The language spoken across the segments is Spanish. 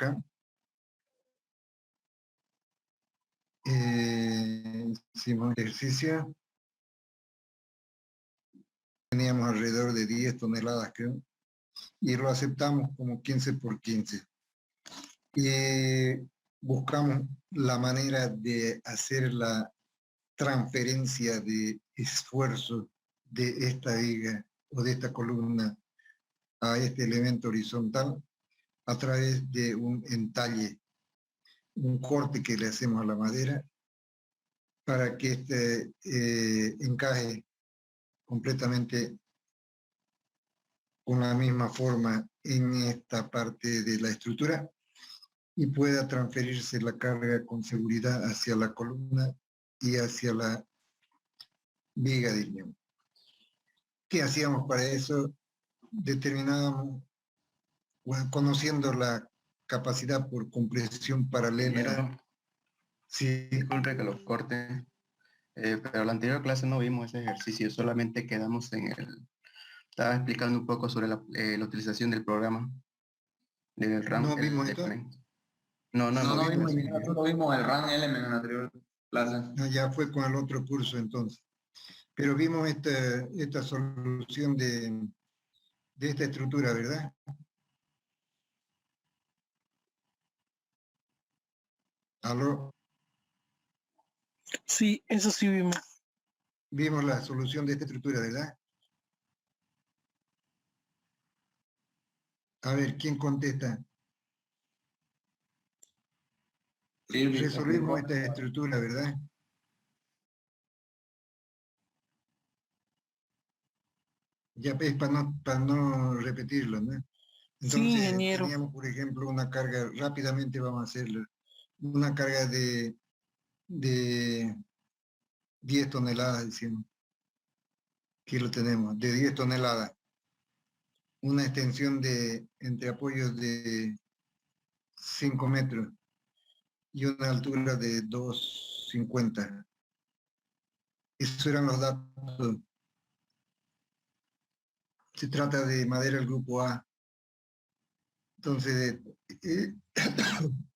acá. Hicimos ejercicio. Teníamos alrededor de 10 toneladas, creo, y lo aceptamos como 15 por 15. Y buscamos la manera de hacer la transferencia de esfuerzo de esta viga o de esta columna a este elemento horizontal a través de un entalle, un corte que le hacemos a la madera para que este encaje completamente con la misma forma en esta parte de la estructura y pueda transferirse la carga con seguridad hacia la columna y hacia la viga de unión. ¿Qué hacíamos para eso? Determinábamos, bueno, conociendo la capacidad por compresión paralela. Sí. Disculpe que lo corte, pero en la anterior clase no vimos ese ejercicio, solamente quedamos en el... Estaba explicando un poco sobre la utilización del programa, del RAM. ¿No vimos esto? No vimos. Nosotros vimos el RAM Element en la anterior clase. No, ya fue con el otro curso entonces. Pero vimos esta solución de esta estructura, ¿verdad? ¿Aló? Sí, eso sí vimos. Vimos la solución de esta estructura, ¿verdad? A ver, ¿quién contesta? Sí, resolvimos esta estructura, ¿verdad? Ya es para no repetirlo, ¿no? Entonces, sí, ingeniero. teníamos, por ejemplo, una carga, rápidamente vamos a hacerlo, una carga de 10 toneladas, decimos. Aquí lo tenemos, de 10 toneladas. Una extensión entre apoyos de 5 metros y una altura de 2,50. Esos eran los datos. Se trata de madera del grupo A. Entonces,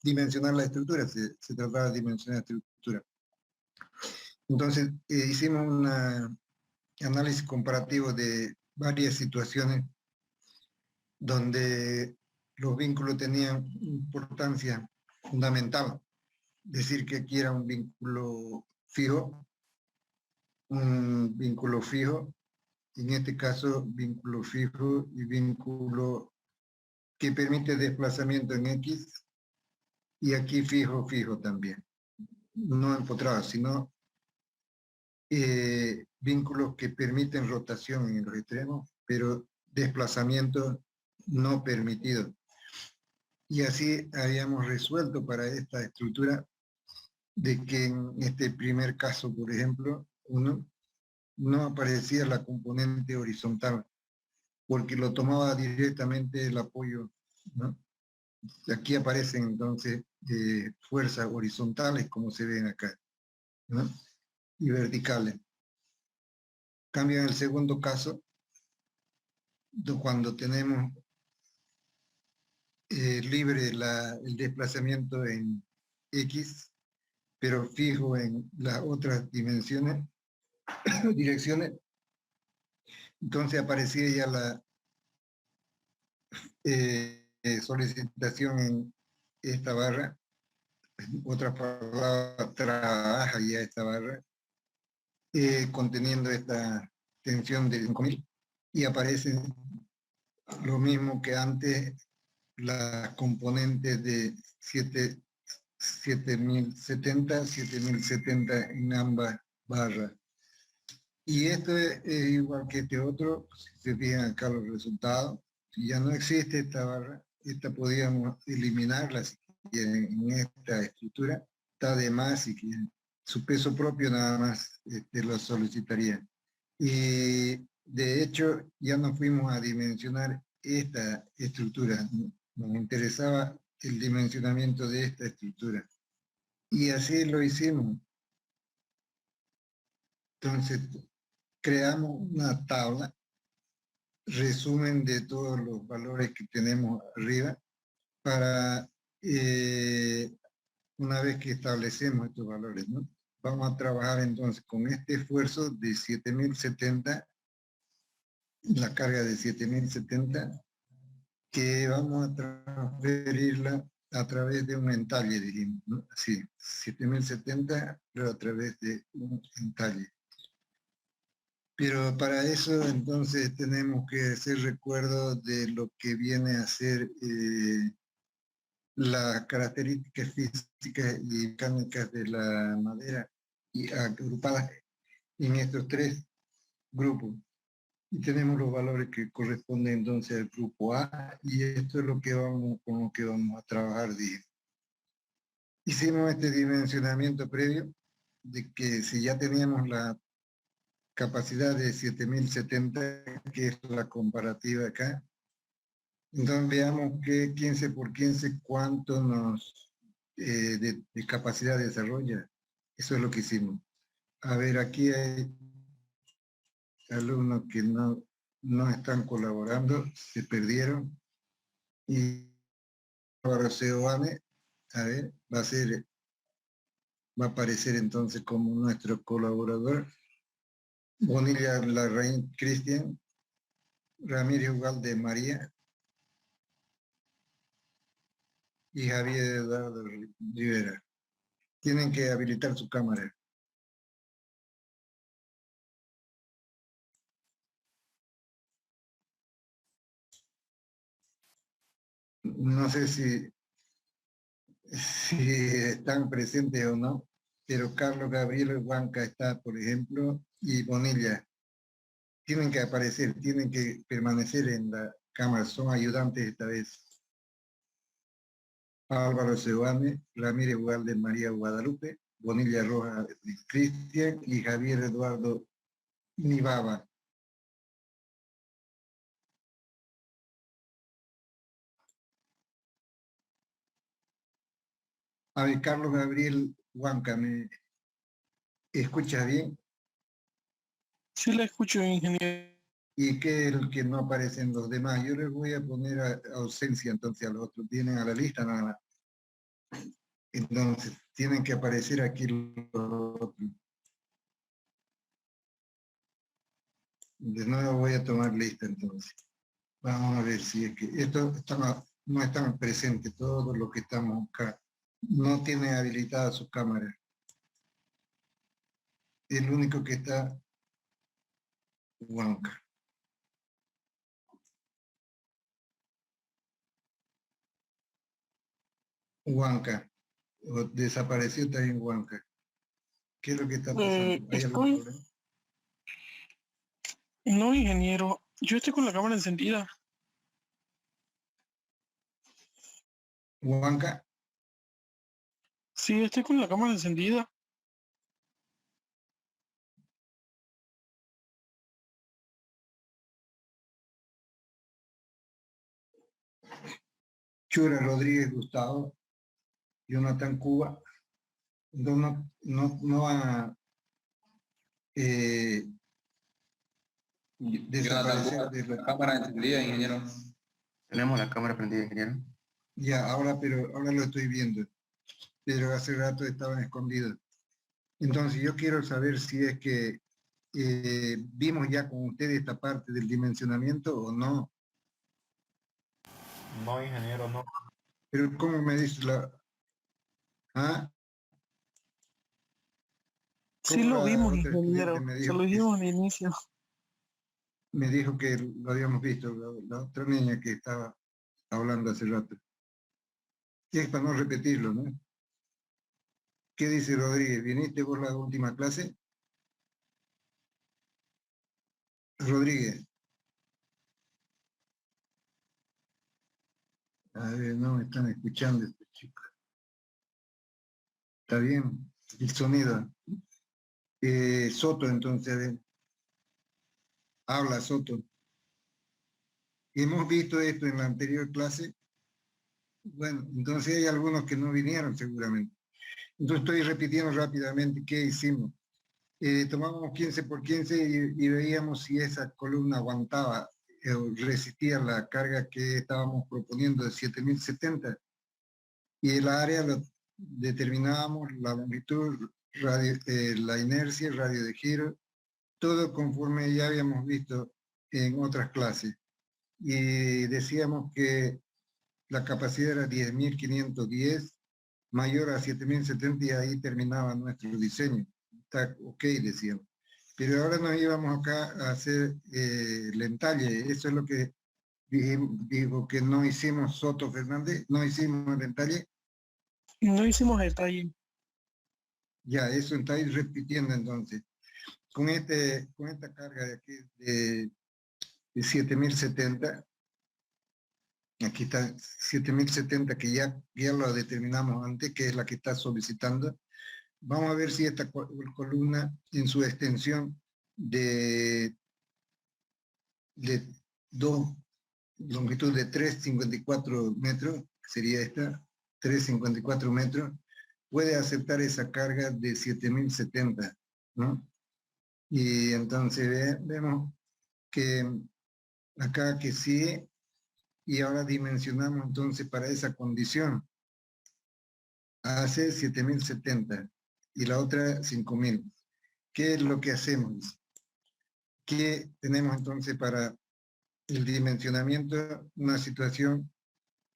dimensionar la estructura, se trataba de dimensionar la estructura. Entonces, hicimos un análisis comparativo de varias situaciones donde los vínculos tenían importancia fundamental. Decir que aquí era un vínculo fijo, en este caso vínculo fijo y vínculo que permite desplazamiento en X, y aquí fijo también. No empotrado, sino vínculos que permiten rotación en los extremos, pero desplazamiento no permitido. Y así habíamos resuelto para esta estructura de que en este primer caso, por ejemplo, no aparecía la componente horizontal, porque lo tomaba directamente el apoyo, ¿no? Aquí aparecen entonces fuerzas horizontales, como se ven acá, ¿no? Y verticales. Cambio en el segundo caso, cuando tenemos libre el desplazamiento en X, pero fijo en las otras direcciones, entonces aparecía ya la solicitación en esta barra, otra palabra, trabaja ya esta barra, conteniendo esta tensión de 5.000, y aparece lo mismo que antes, las componentes de 7.070 en ambas barras. Y esto es igual que este otro, si se fijan acá los resultados. Si ya no existe esta barra, esta podríamos eliminarla si quieren, en esta estructura. Está de más, si quieren. Su peso propio nada más lo solicitaría. Y de hecho ya no fuimos a dimensionar esta estructura. Nos interesaba el dimensionamiento de esta estructura. Y así lo hicimos. Entonces, creamos una tabla, resumen de todos los valores que tenemos arriba, para una vez que establecemos estos valores, ¿no? Vamos a trabajar entonces con este esfuerzo de 7070, la carga de 7070, que vamos a transferirla a través de un entalle, dijimos, ¿no? Así, 7070, pero a través de un entalle. Pero para eso entonces tenemos que hacer recuerdo de lo que viene a ser las características físicas y mecánicas de la madera y agrupadas en estos tres grupos. Y tenemos los valores que corresponden entonces al grupo A, y esto es lo que con lo que vamos a trabajar, dije. Hicimos este dimensionamiento previo de que si ya teníamos la capacidad de 7070, que es la comparativa acá, entonces veamos que 15 por 15, cuánto nos de capacidad desarrolla. Eso es lo que hicimos. A ver, aquí hay alumnos que no están colaborando, se perdieron. Y ahora Seoane, a ver, va a aparecer entonces como nuestro colaborador. Bonilla Larraín Cristian, Ramírez Ugalde María y Javier Eduardo Rivera. Tienen que habilitar su cámara. No sé si están presentes o no, pero Carlos Gabriel Huanca está, por ejemplo, y Bonilla. Tienen que aparecer, tienen que permanecer en la cámara, son ayudantes esta vez. Álvaro Seoane, Ramírez Ugalde María Guadalupe, Bonilla Roja Cristian y Javier Eduardo Nibaba. A ver, Carlos Gabriel Huanca, ¿me escuchas bien? Sí, la escucho, ingeniero. ¿Y qué es el que no aparece en los demás? Yo les voy a poner ausencia entonces a los otros. Vienen a la lista nada más. Entonces, tienen que aparecer aquí los otros. De nuevo voy a tomar lista entonces. Vamos a ver si es que no están presentes todos los que estamos acá. No tienen habilitada su cámara. El único que está, Huanca. Huanca. Desapareció también Huanca. ¿Qué es lo que está pasando? ¿Hay algún problema? No, ingeniero, yo estoy con la cámara encendida. Huanca. Sí, estoy con la cámara encendida. Chura Rodríguez Gustavo, Jonathan Cuba, no van a desaparecer de la cámara encendida, ingeniero. Tenemos la cámara prendida, ingeniero. Ya, pero ahora lo estoy viendo, pero hace rato estaban escondidos. Entonces yo quiero saber si es que vimos ya con ustedes esta parte del dimensionamiento o no. No, ingeniero, no. Pero ¿cómo me dice la... ¿Ah? Sí lo La vimos, otra ingeniero. estudiante me Se dijo lo dijimos al inicio. me dijo que lo habíamos visto, la otra niña que estaba hablando hace rato. Y es para no repetirlo, ¿no? ¿Qué dice Rodríguez? ¿Viniste por la última clase? Rodríguez. A ver, no me están escuchando este chico. Está bien, el sonido. Soto, entonces, a ver. Habla, Soto. Hemos visto esto en la anterior clase. Bueno, entonces hay algunos que no vinieron seguramente. Entonces estoy repitiendo rápidamente qué hicimos. Tomamos 15 por 15 y veíamos si esa columna aguantaba o resistía la carga que estábamos proponiendo de 7070. Y el área lo determinábamos, la longitud, la inercia, el radio de giro, todo conforme ya habíamos visto en otras clases. Y decíamos que la capacidad era 10.510, mayor a 7.070, y ahí terminaba nuestro diseño. Está ok, decíamos. Pero ahora nos íbamos acá a hacer el entalle. Eso es lo que digo que no hicimos, Soto Fernández, no hicimos el entalle. No hicimos detalle. Ya, eso estáis repitiendo entonces. Con esta carga de aquí de 7.070, aquí está 7.070 que ya lo determinamos antes, que es la que está solicitando. Vamos a ver si esta columna en su extensión de longitud de 3,54 metros, sería esta, 3,54 metros, puede aceptar esa carga de 7.070, ¿no? Y entonces vemos que acá que sí, y ahora dimensionamos entonces para esa condición. Hace 7.070 y la otra 5.000. ¿Qué es lo que hacemos? ¿Qué tenemos entonces para el dimensionamiento? Una situación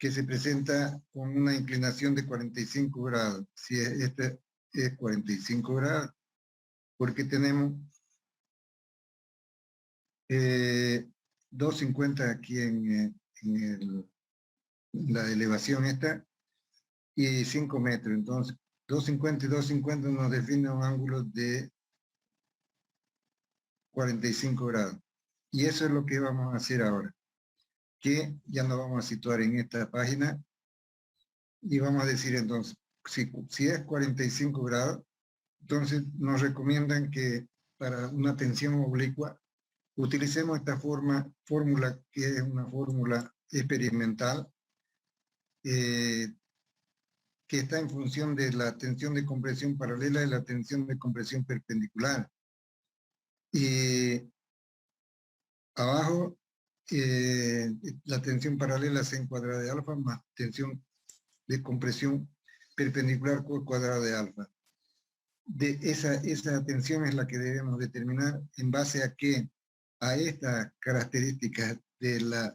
que se presenta con una inclinación de 45 grados. Si esta es 45 grados, porque tenemos 250 aquí en la elevación esta, y 5 metros. Entonces, 250 y 250 nos define un ángulo de 45 grados. Y eso es lo que vamos a hacer ahora, que ya nos vamos a situar en esta página y vamos a decir entonces, si es 45 grados, entonces nos recomiendan que para una tensión oblicua utilicemos esta fórmula que es una fórmula experimental, que está en función de la tensión de compresión paralela y la tensión de compresión perpendicular. Y abajo, la tensión paralela es en cuadrada de alfa más tensión de compresión perpendicular por cuadrada de alfa. Esa tensión es la que debemos determinar en base a qué, a estas características de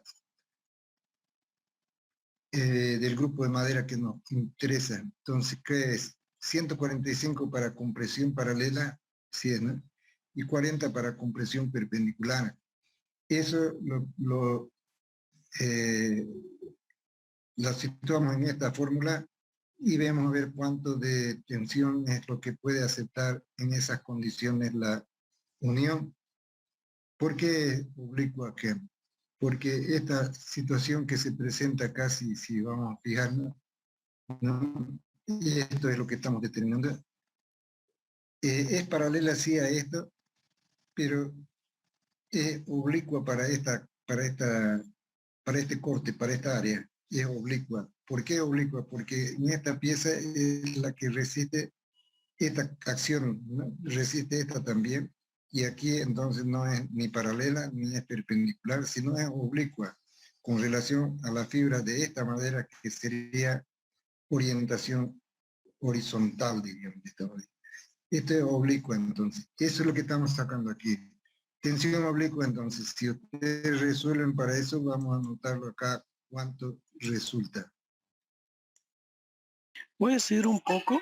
del grupo de madera que nos interesa. Entonces, ¿qué es? 145 para compresión paralela, 100, ¿no? Y 40 para compresión perpendicular. Eso la situamos en esta fórmula y vemos a ver cuánto de tensión es lo que puede aceptar en esas condiciones la unión. ¿Por qué oblicua acá? Porque esta situación que se presenta casi, si vamos a fijarnos, ¿no? Y esto es lo que estamos determinando, es paralela sí a esto, pero es oblicua para este corte, para esta área, es oblicua. ¿Por qué oblicua? Porque en esta pieza es la que resiste esta acción, ¿no? Resiste esta también, y aquí entonces no es ni paralela ni es perpendicular, sino es oblicua con relación a la fibra de esta madera, que sería orientación horizontal, diríamos. Esto es oblicua, entonces. Eso es lo que estamos sacando aquí. Tensión oblicua, entonces, si ustedes resuelven para eso, vamos a anotarlo acá, cuánto resulta. ¿Puede ser un poco?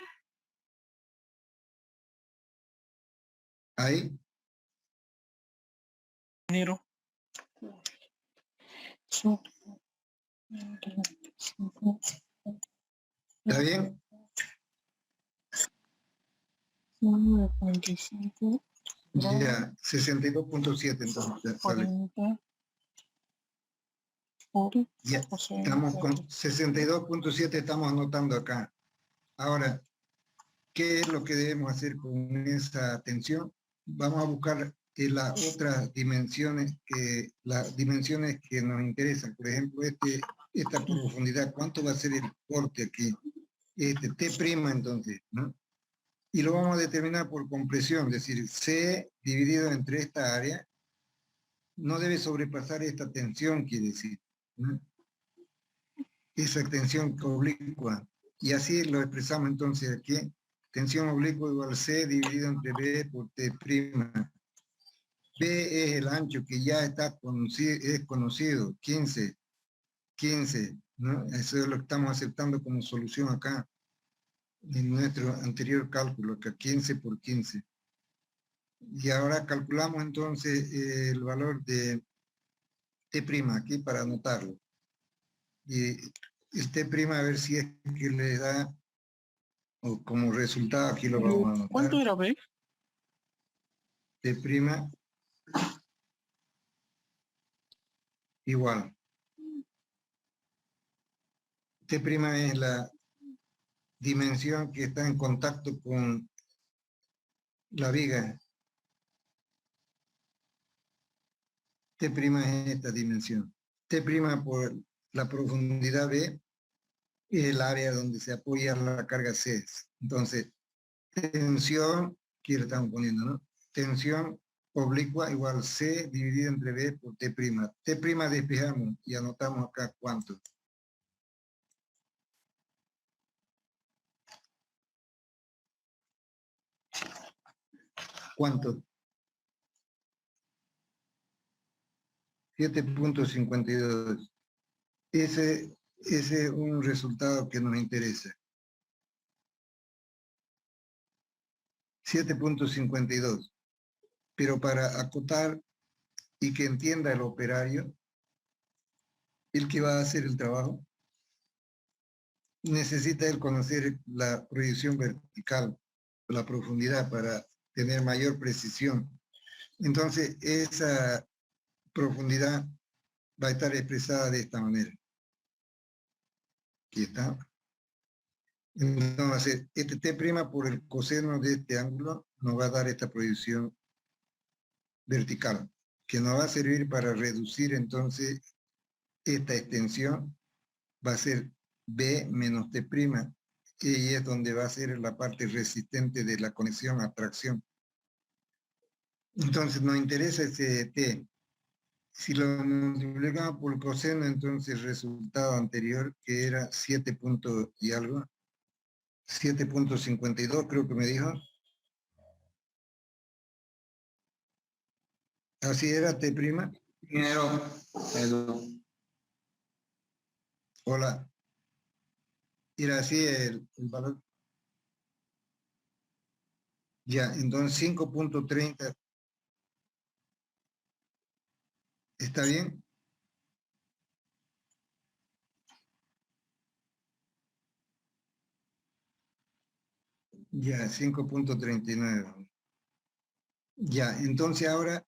Ahí, Dinero. ¿está bien? 45. Ya, 62.7 entonces sale. 40. Por, Ya, estamos con 62.7, estamos anotando acá. Ahora, ¿qué es lo que debemos hacer con esa tensión? Vamos a buscar las otras dimensiones las dimensiones que nos interesan. Por ejemplo, esta profundidad, ¿cuánto va a ser el corte aquí? T' entonces, ¿no? Y lo vamos a determinar por compresión, es decir, C dividido entre esta área no debe sobrepasar esta tensión, quiere decir, ¿no? Esa tensión oblicua Y así lo expresamos entonces aquí. Tensión oblicua igual C dividido entre B por T'. B es el ancho que ya está conocido, es conocido, 15, 15, ¿no? Eso es lo que estamos aceptando como solución acá, en nuestro anterior cálculo, acá 15 por 15. Y ahora calculamos entonces el valor de T' aquí para anotarlo. Y el T', a ver si es que le da, o como resultado, aquí lo vamos a anotar. ¿Cuánto era B? T' igual. T' es la dimensión que está en contacto con la viga. T' es esta dimensión. T' por la profundidad B es el área donde se apoya la carga C. Entonces, tensión, aquí le estamos poniendo, ¿no? Tensión oblicua igual C dividido entre B por T'. T' despejamos y anotamos acá cuánto. ¿Cuánto? 7.52. Ese es un resultado que nos interesa. 7.52. Pero para acotar y que entienda el operario, el que va a hacer el trabajo, necesita él conocer la proyección vertical, la profundidad para tener mayor precisión. Entonces, esa profundidad va a estar expresada de esta manera. Aquí está. Entonces, este T' por el coseno de este ángulo nos va a dar esta proyección vertical, que nos va a servir para reducir entonces esta extensión, va a ser B menos T', y es donde va a ser la parte resistente de la conexión a tracción. Entonces nos interesa ese T. Si lo multiplicamos por el coseno, entonces el resultado anterior, que era 7 puntos y algo, 7.52 creo que me dijo. Así era T'. Ingeniero, eso. Hola. Era así el valor. Ya, entonces 5.30. ¿Está bien? Ya, 5.39. Ya, entonces ahora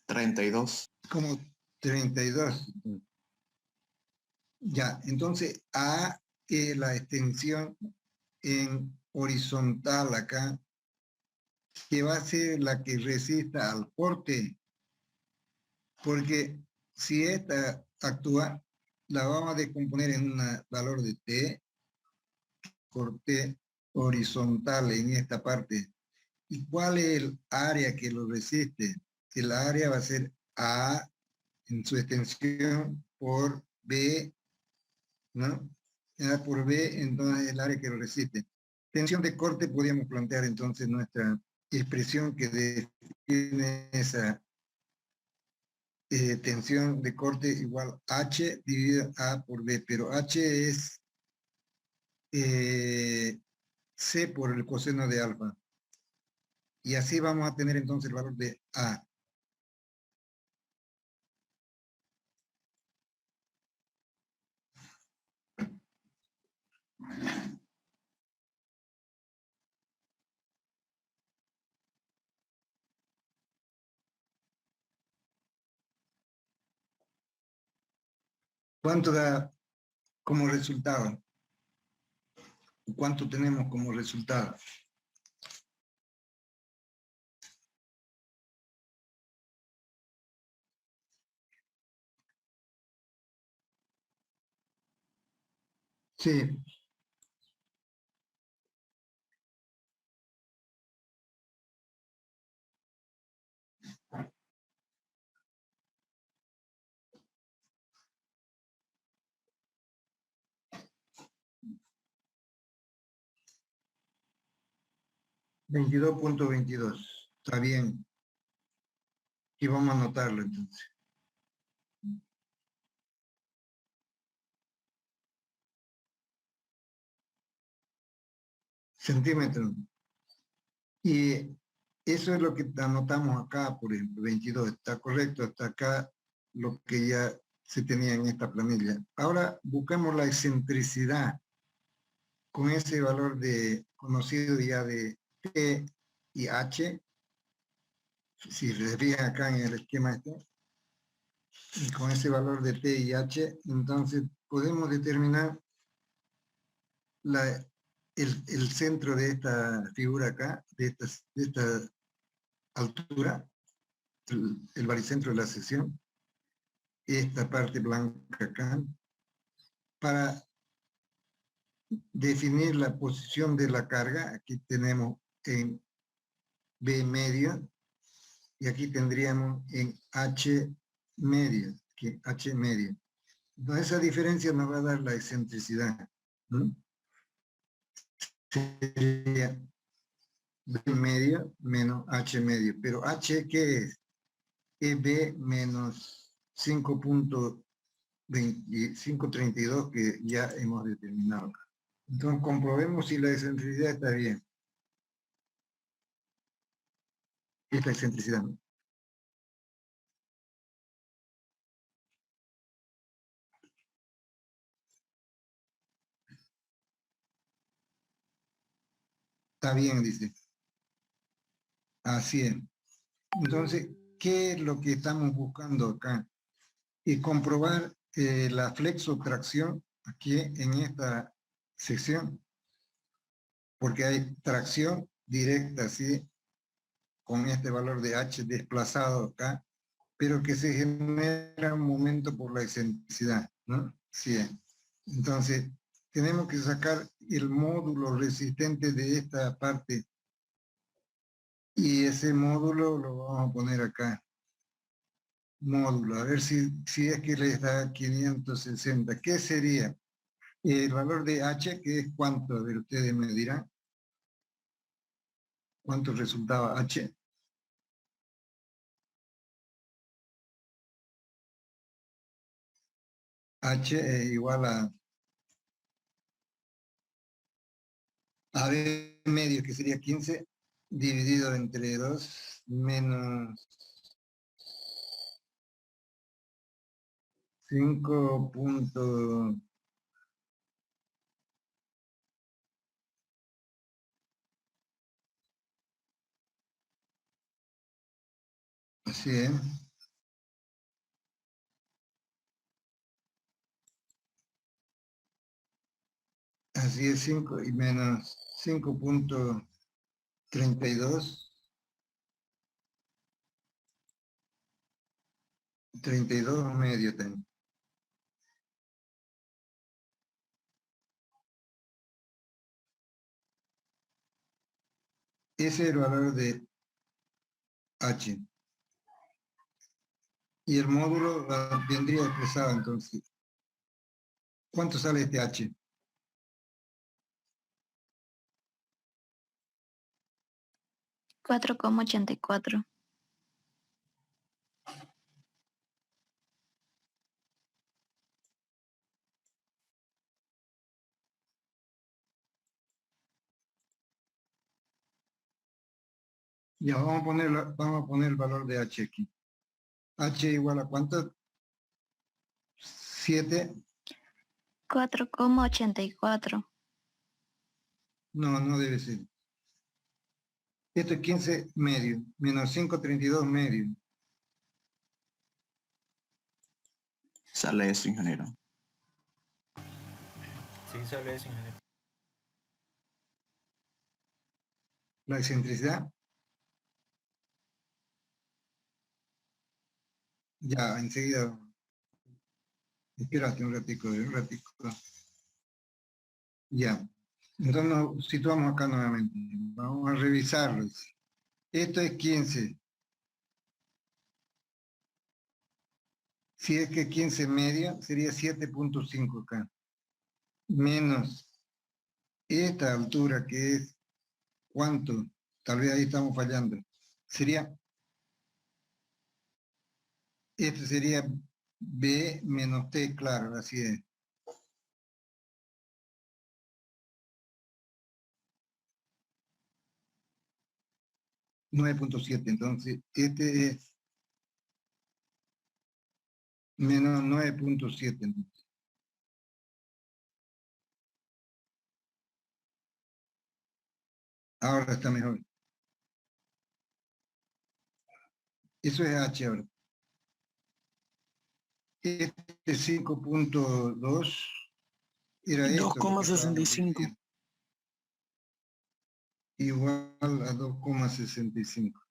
32. como 32. Ya, entonces A es la extensión en horizontal acá, que va a ser la que resista al corte, porque si esta actúa, la vamos a descomponer en un valor de T, corte horizontal en esta parte. ¿Y cuál es el área que lo resiste? El área va a ser A en su extensión por B, ¿no? A por B, entonces el área que lo resiste. Tensión de corte, podríamos plantear entonces nuestra expresión que define esa tensión de corte igual H dividido A por B, pero H es C por el coseno de alfa. Y así vamos a tener entonces el valor de A. ¿Cuánto da como resultado? ¿Cuánto tenemos como resultado? Sí, 22.22. Está bien. Y vamos a anotarlo entonces. Centímetros. Y eso es lo que anotamos acá, por ejemplo, 22. Está correcto hasta acá lo que ya se tenía en esta planilla. Ahora buscamos la excentricidad con ese valor de conocido ya de T y H. Si se fijan acá en el esquema este, y con ese valor de T y H, entonces podemos determinar el centro de esta figura acá, de esta altura, el baricentro de la sección, esta parte blanca acá, para definir la posición de la carga. Aquí tenemos en B medio, y aquí tendríamos en H medio, que H medio. Entonces esa diferencia nos va a dar la excentricidad, ¿no? Sería B medio menos H medio. Pero H, ¿qué es? Es B menos 5.532 que ya hemos determinado. Entonces comprobemos si la excentricidad está bien. Esta excentricidad, ¿no? Está bien, dice. Así es. Entonces, ¿qué es lo que estamos buscando acá? Y comprobar la flexotracción aquí en esta sección, porque hay tracción directa, ¿sí? Con este valor de H desplazado acá, pero que se genera un momento por la excentricidad, ¿no? Sí. Entonces, tenemos que sacar el módulo resistente de esta parte, y ese módulo lo vamos a poner acá. Módulo, a ver si es que les da 560. ¿Qué sería? El valor de H, que es cuánto, a ver, ustedes me dirán. ¿Cuánto resultaba H? H es igual a B medio, que sería 15, dividido entre 2, menos 5 punto... Así es. Así es, 5 y menos 5.32. 32 medio tengo. Ese es el valor de H. Y el módulo vendría expresado entonces. ¿Cuánto sale este H? $4,84. Ya, vamos a poner el valor de H aquí. H igual a ¿cuánto? 7. 4,84. No, no debe ser. Esto es 15 medio, menos 5.32 medio. Sale eso, ingeniero. Sí, sale eso, ingeniero. La excentricidad. Ya, enseguida. Espérate un ratico, Ya. Entonces nos situamos acá nuevamente. Vamos a revisarlo. Esto es 15. Si es que 15 media, sería 7.5 acá. Menos esta altura que es, ¿cuánto? Tal vez ahí estamos fallando. Este sería B menos T, claro, así es. $9.7, entonces este es menos 9.7. Ahora está mejor. Eso es H ahora. Este 5.2 era esto. lo que estábamos 2,65. diciendo. Igual a 2,65.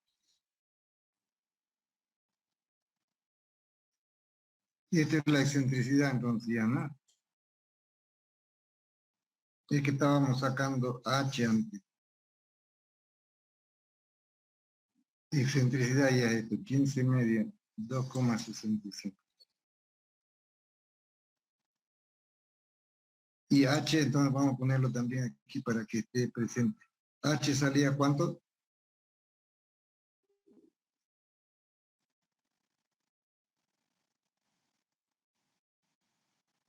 Y esta es la excentricidad, entonces ya, ¿no? Es que estábamos sacando H antes. Excentricidad ya es esto, 15 media, 2,65. Y H, entonces vamos a ponerlo también aquí para que esté presente. H salía ¿cuánto?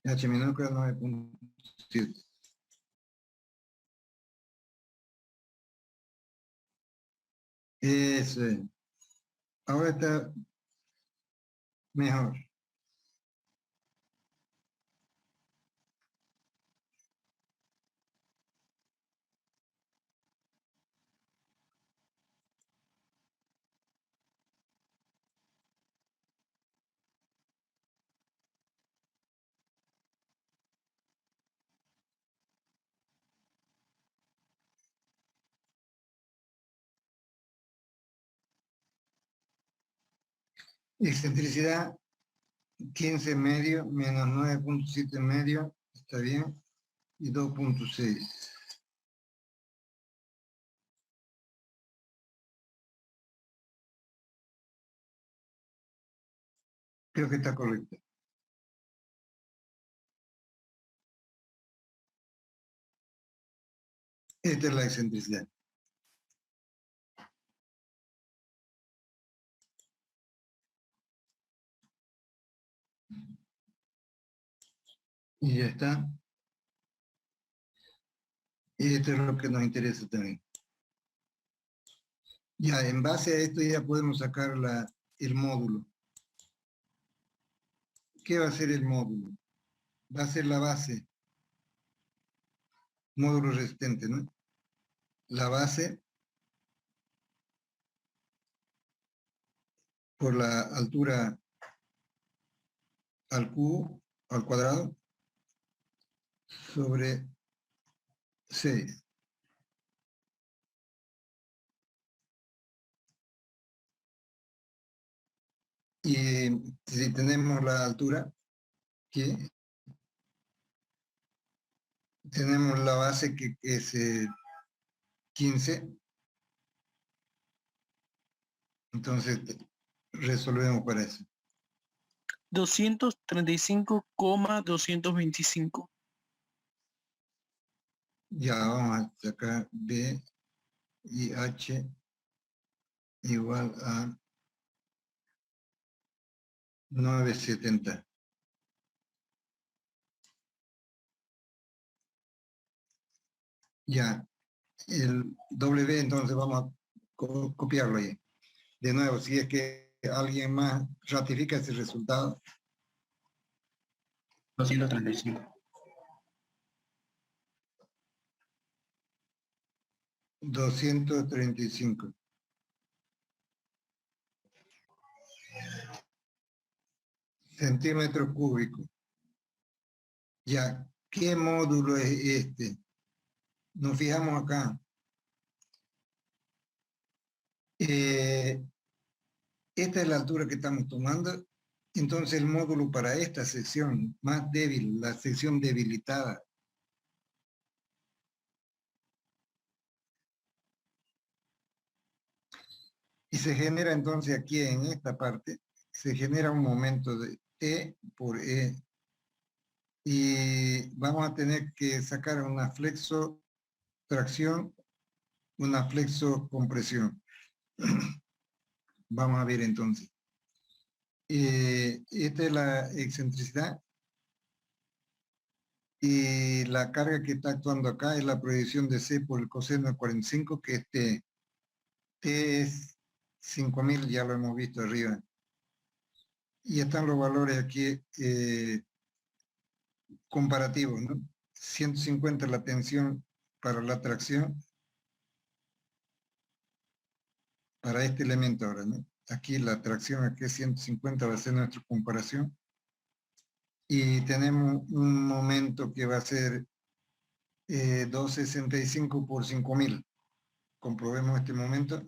H minúscula 9.7. Eso es. Ahora está mejor. Excentricidad 15 medio menos 9.7 medio, está bien, y 2.6. Creo que está correcto. Esta es la excentricidad. Y ya está. Y esto es lo que nos interesa también. Ya, en base a esto ya podemos sacar el módulo. ¿Qué va a ser el módulo? Va a ser la base. Módulo resistente, ¿no? La base por la altura al cubo, al cuadrado, sobre 6. Y si tenemos la altura, ¿qué? Tenemos la base que es 15. Entonces resolvemos para eso. 235,225. Ya vamos a sacar B y H igual a 970. Ya, el W entonces vamos a copiarlo ahí. De nuevo, si es que alguien más ratifica ese resultado. 235. 235. Centímetros cúbicos. Ya, ¿qué módulo es este? Nos fijamos acá. Esta es la altura que estamos tomando. Entonces el módulo para esta sección más débil, la sección debilitada, y se genera entonces aquí en esta parte, se genera un momento de E por E. Y vamos a tener que sacar una flexo tracción una flexocompresión. Vamos a ver entonces. Esta es la excentricidad y la carga que está actuando acá es la proyección de C por el coseno de 45, que T es 5000, ya lo hemos visto arriba. Y están los valores aquí comparativos, ¿no? 150 la tensión para la tracción, para este elemento ahora, ¿no? Aquí la tracción, aquí 150 va a ser nuestra comparación. Y tenemos un momento que va a ser 265 por 5000. Comprobemos este momento.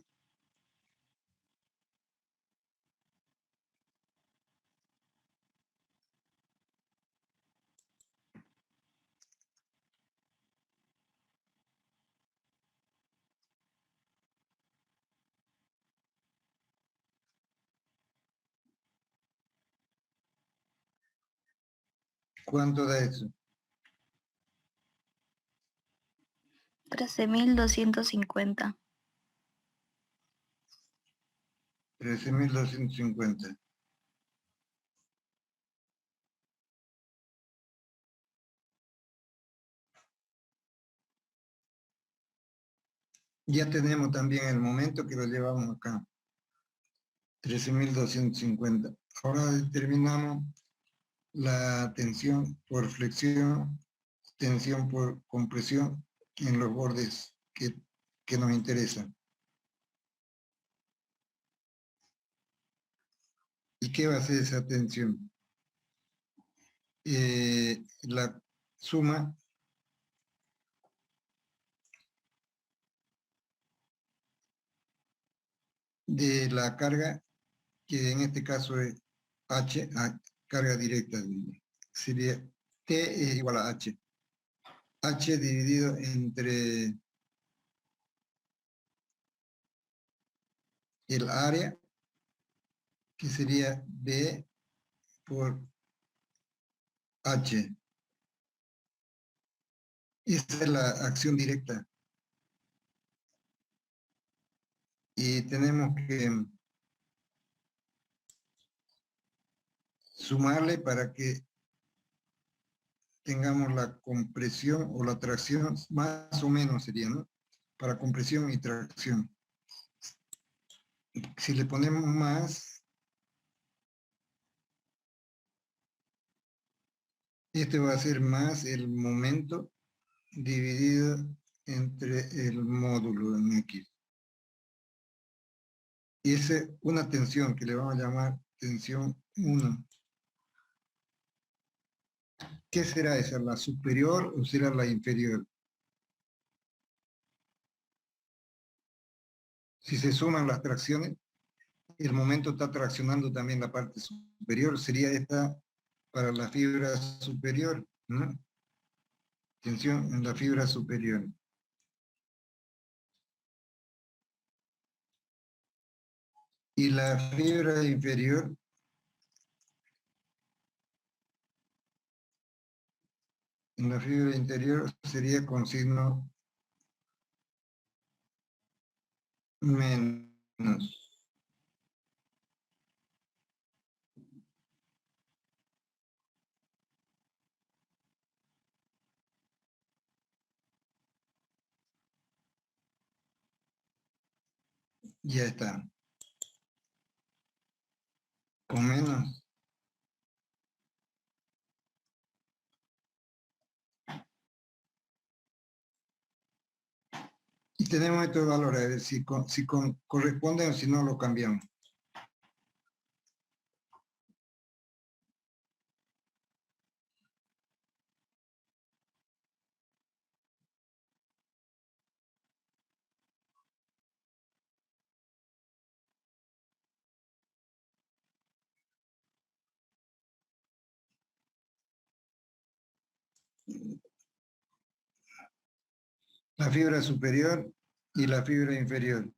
¿Cuánto da eso? 13.250. 13.250. Ya tenemos también el momento que lo llevamos acá. 13.250. Ahora determinamos la tensión por flexión, tensión por compresión en los bordes que nos interesan. ¿Y qué va a ser esa tensión? La suma de la carga, que en este caso es H, carga directa, sería T es igual a H. H dividido entre el área, que sería B por H. Esa es la acción directa. Y tenemos que sumarle para que tengamos la compresión o la tracción, más o menos sería, ¿no? Para compresión y tracción. Si le ponemos más, este va a ser más el momento dividido entre el módulo en X. Y esa es una tensión que le vamos a llamar tensión 1. ¿Qué será esa? ¿La superior o será la inferior? Si se suman las tracciones, el momento está traccionando también la parte superior. Sería esta para la fibra superior, ¿no? Tensión en la fibra superior. Y la fibra inferior, en la fibra interior sería con signo menos. Ya está. Con menos. Y tenemos estos valores, a ver si corresponden o si no lo cambiamos. La fibra superior y la fibra inferior.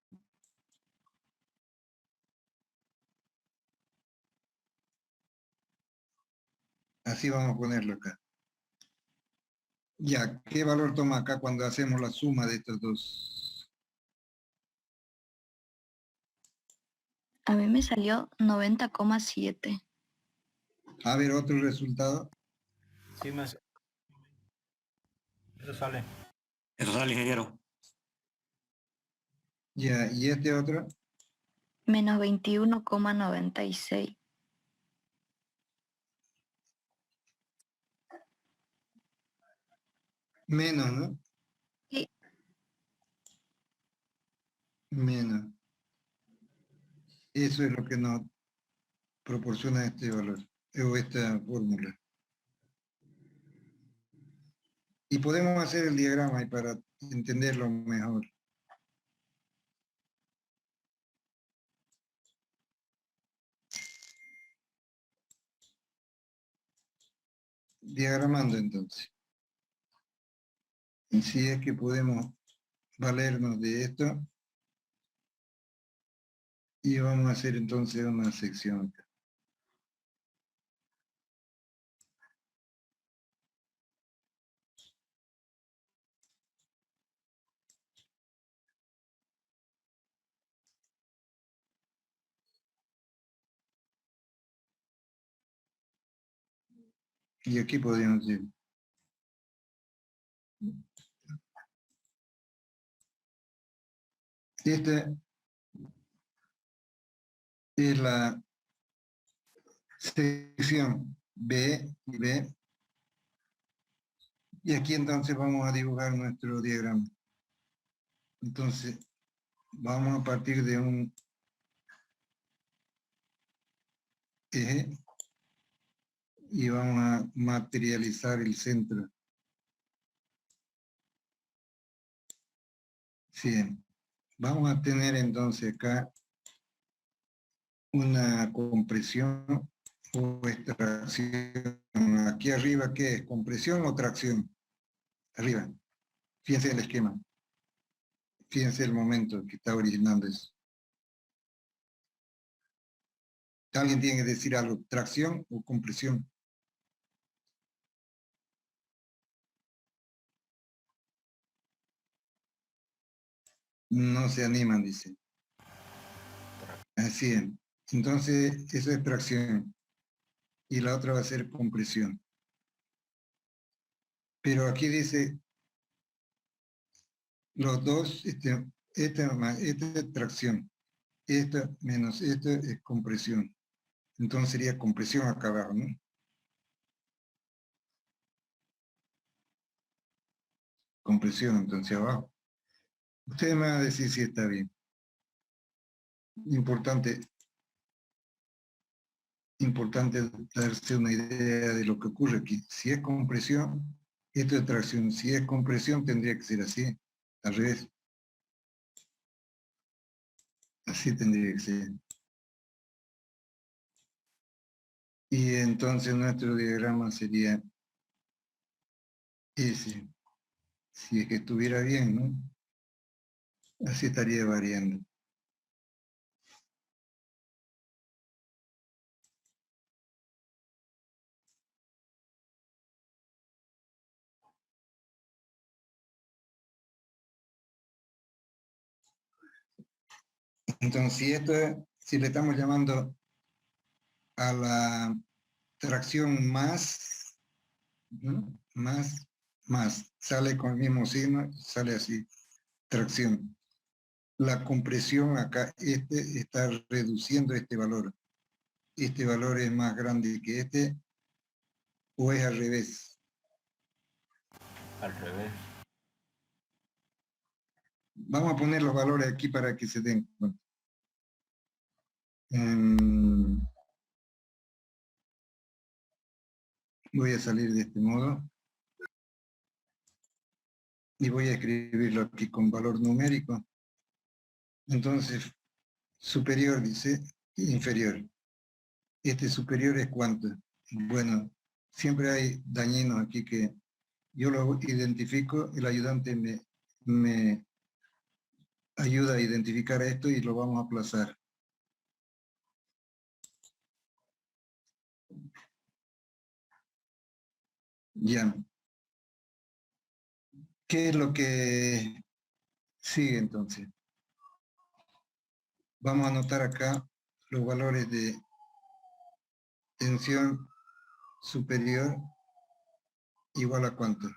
Así vamos a ponerlo acá. Ya, ¿qué valor toma acá cuando hacemos la suma de estos dos? A mí me salió 90,7. A ver, otro resultado. Sí, eso sale. Eso sale, ingeniero. Ya, y este otro. Menos 21,96. Menos, ¿no? Sí. Menos. Eso es lo que nos proporciona este valor, o esta fórmula. Y podemos hacer el diagrama ahí para entenderlo mejor. Diagramando entonces. Y si es que podemos valernos de esto, y vamos a hacer entonces una sección acá. Y aquí podríamos decir, esta es la sección B y B, y aquí entonces vamos a dibujar nuestro diagrama. Entonces, vamos a partir de un eje y vamos a materializar el centro. Bien, vamos a tener entonces acá una compresión o extracción. Aquí arriba, ¿qué es? ¿Compresión o tracción? Arriba. Fíjense el esquema. Fíjense el momento que está originando eso. ¿Alguien tiene que decir algo? ¿Tracción o compresión? No se animan, dice. Así es. Entonces, eso es tracción. Y la otra va a ser compresión. Pero aquí dice, los dos, esta es tracción. Esta menos esta es compresión. Entonces sería compresión acá abajo, ¿no? Compresión, entonces abajo. Ustedes me van a decir si está bien. Importante darse una idea de lo que ocurre aquí. Si es compresión, esto es tracción. Si es compresión, tendría que ser así, al revés. Así tendría que ser. Y entonces nuestro diagrama sería ese. Si es que estuviera bien, ¿no? Así estaría variando. Entonces, si le estamos llamando a la tracción más, ¿no? Más, sale con el mismo signo, sale así, tracción. La compresión acá, está reduciendo este valor. Este valor es más grande que este, o es al revés. Al revés. Vamos a poner los valores aquí para que se den cuenta. Voy a salir de este modo. Y voy a escribirlo aquí con valor numérico. Entonces, superior dice, inferior. Este superior es cuánto. Bueno, siempre hay dañinos aquí que yo lo identifico, el ayudante me ayuda a identificar esto y lo vamos a aplazar. Ya. ¿Qué es lo que sigue entonces? Vamos a anotar acá los valores de tensión superior igual a cuánto.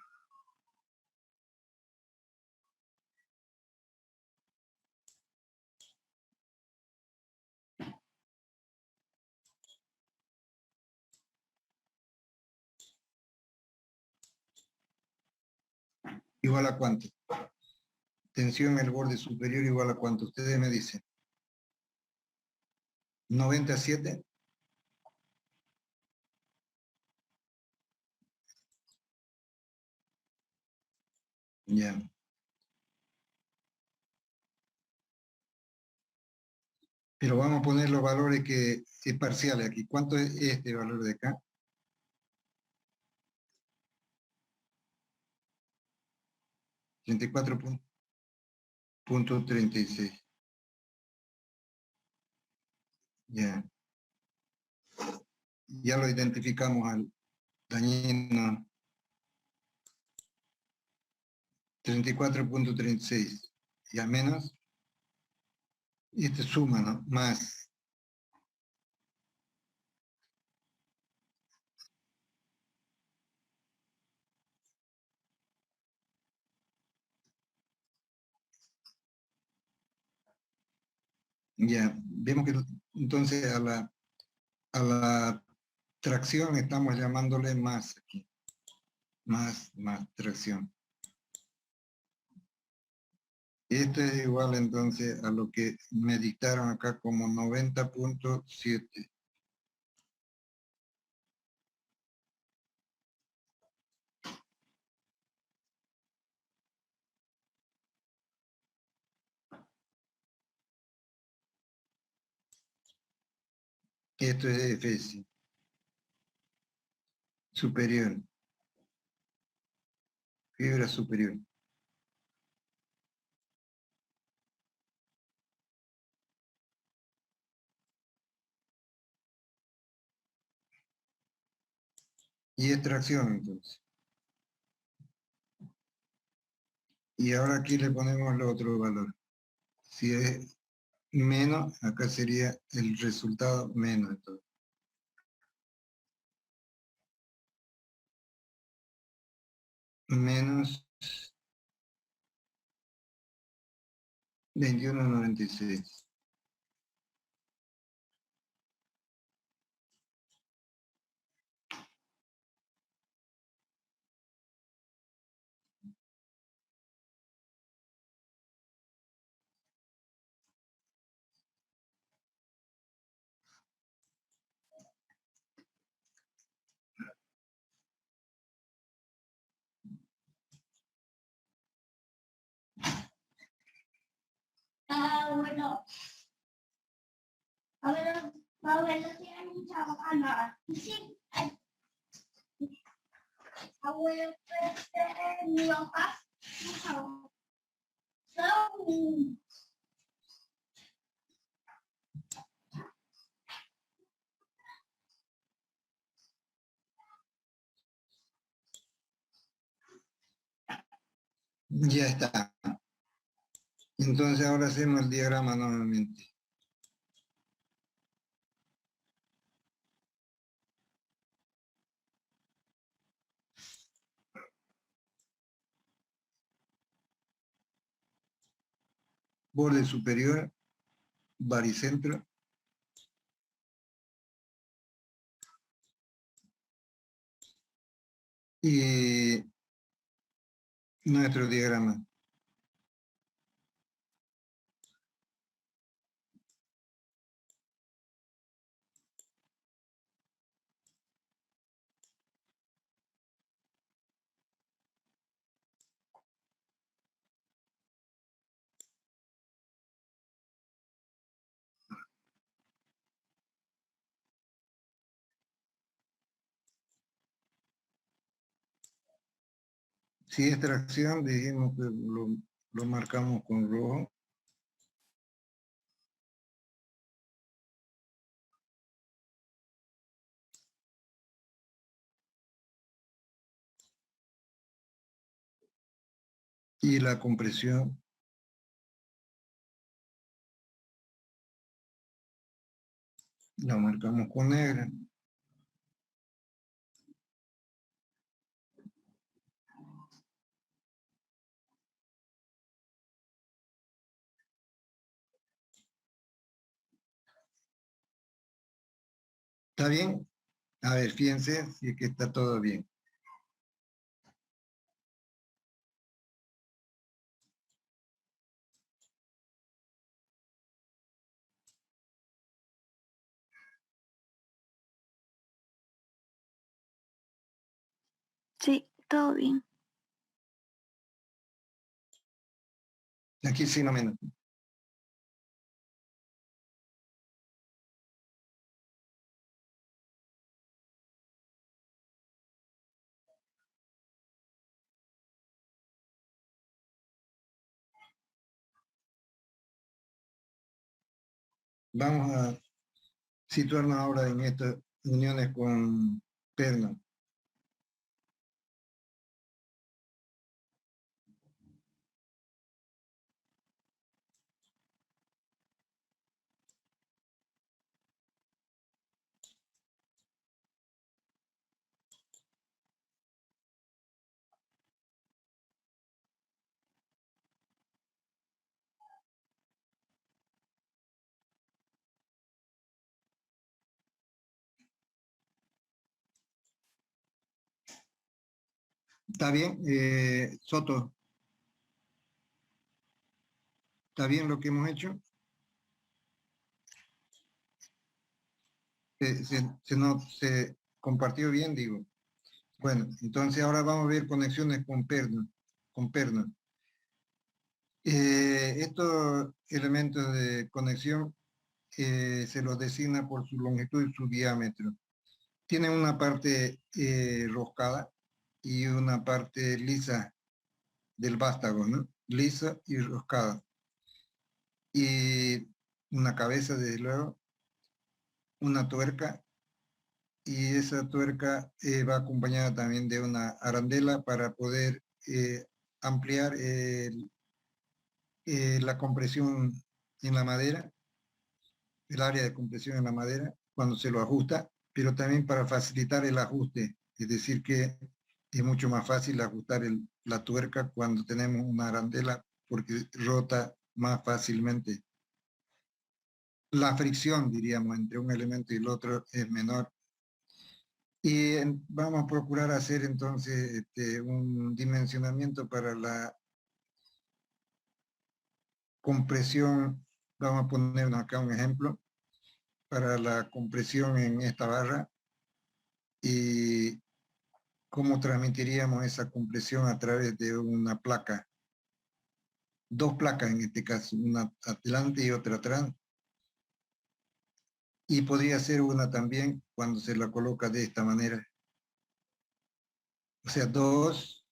Igual a cuánto. Tensión en el borde superior igual a cuánto. Ustedes me dicen. 97. Ya. Pero vamos a poner los valores que es parciales aquí. ¿Cuánto es este valor de acá? 34.36. Ya. Ya lo identificamos al dañino. 34.36. Ya menos. Y este suma, ¿no? Más. Ya. Vemos que entonces a la tracción estamos llamándole más aquí. Más tracción. Esto es igual entonces a lo que me dictaron acá como 90.7. Esto es Fs superior, fibra superior. Y extracción entonces. Y ahora aquí le ponemos el otro valor. Si es menos, acá sería el resultado menos. Entonces. Menos 21.96. Bueno. A ver, si hay mucha gana. Sí. Abuelo, mi hoja. Ya está. Entonces ahora hacemos el diagrama nuevamente. Borde superior, baricentro. Y nuestro diagrama. Si es tracción, dijimos que lo marcamos con rojo. Y la compresión La marcamos con negra. ¿Está bien? A ver, fíjense si es que está todo bien. Sí, todo bien. Aquí sí no menos. Vamos a situarnos ahora en estas uniones con perno. ¿Está bien, Soto? ¿Está bien lo que hemos hecho? Se compartió bien, digo. Bueno, entonces ahora vamos a ver conexiones con perno. Estos elementos de conexión se los designa por su longitud y su diámetro. Tienen una parte roscada y una parte lisa del vástago, ¿no? Lisa y roscada. Y una cabeza, desde luego, una tuerca, y esa tuerca va acompañada también de una arandela para poder ampliar la compresión en la madera, el área de compresión en la madera, cuando se lo ajusta, pero también para facilitar el ajuste, es decir que es mucho más fácil ajustar la tuerca cuando tenemos una arandela porque rota más fácilmente. La fricción, diríamos, entre un elemento y el otro es menor. Y vamos a procurar hacer entonces un dimensionamiento para la compresión. Vamos a ponernos acá un ejemplo para la compresión en esta barra y cómo transmitiríamos esa compresión a través de una placa. Dos placas en este caso, una adelante y otra atrás. Y podría ser una también cuando se la coloca de esta manera. O sea, dos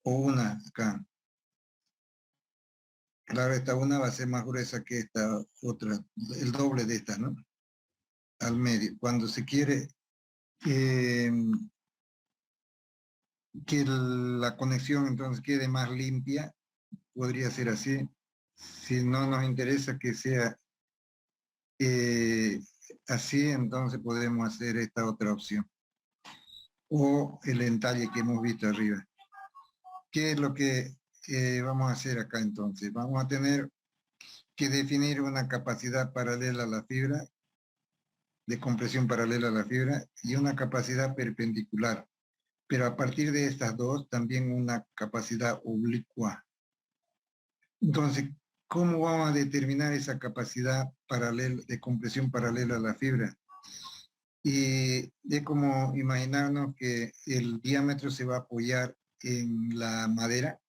o una acá. Claro, esta una va a ser más gruesa que esta otra, el doble de esta, ¿no? Al medio. Cuando se quiere que la conexión entonces quede más limpia, podría ser así. Si no nos interesa que sea así, entonces podemos hacer esta otra opción. O el entalle que hemos visto arriba. ¿Qué es lo que vamos a hacer acá entonces? Vamos a tener que definir una capacidad paralela a la fibra, de compresión paralela a la fibra, y una capacidad perpendicular. Pero a partir de estas dos, también una capacidad oblicua. Entonces, ¿cómo vamos a determinar esa capacidad paralela, de compresión paralela a la fibra? Y es como imaginarnos que el diámetro se va a apoyar en la madera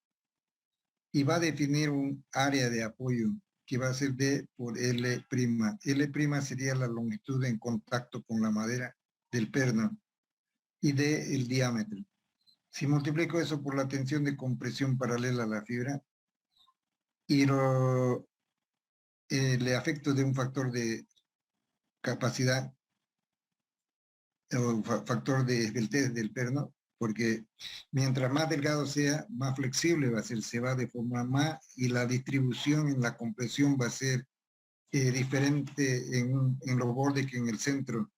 y va a definir un área de apoyo que va a ser D por L'. L' sería la longitud en contacto con la madera del perno y D el diámetro. Si multiplico eso por la tensión de compresión paralela a la fibra y le afecto de un factor de capacidad o factor de esbeltez del perno, porque mientras más delgado sea, más flexible va a ser, se va a deformar más y la distribución en la compresión va a ser diferente en los bordes que en el centro.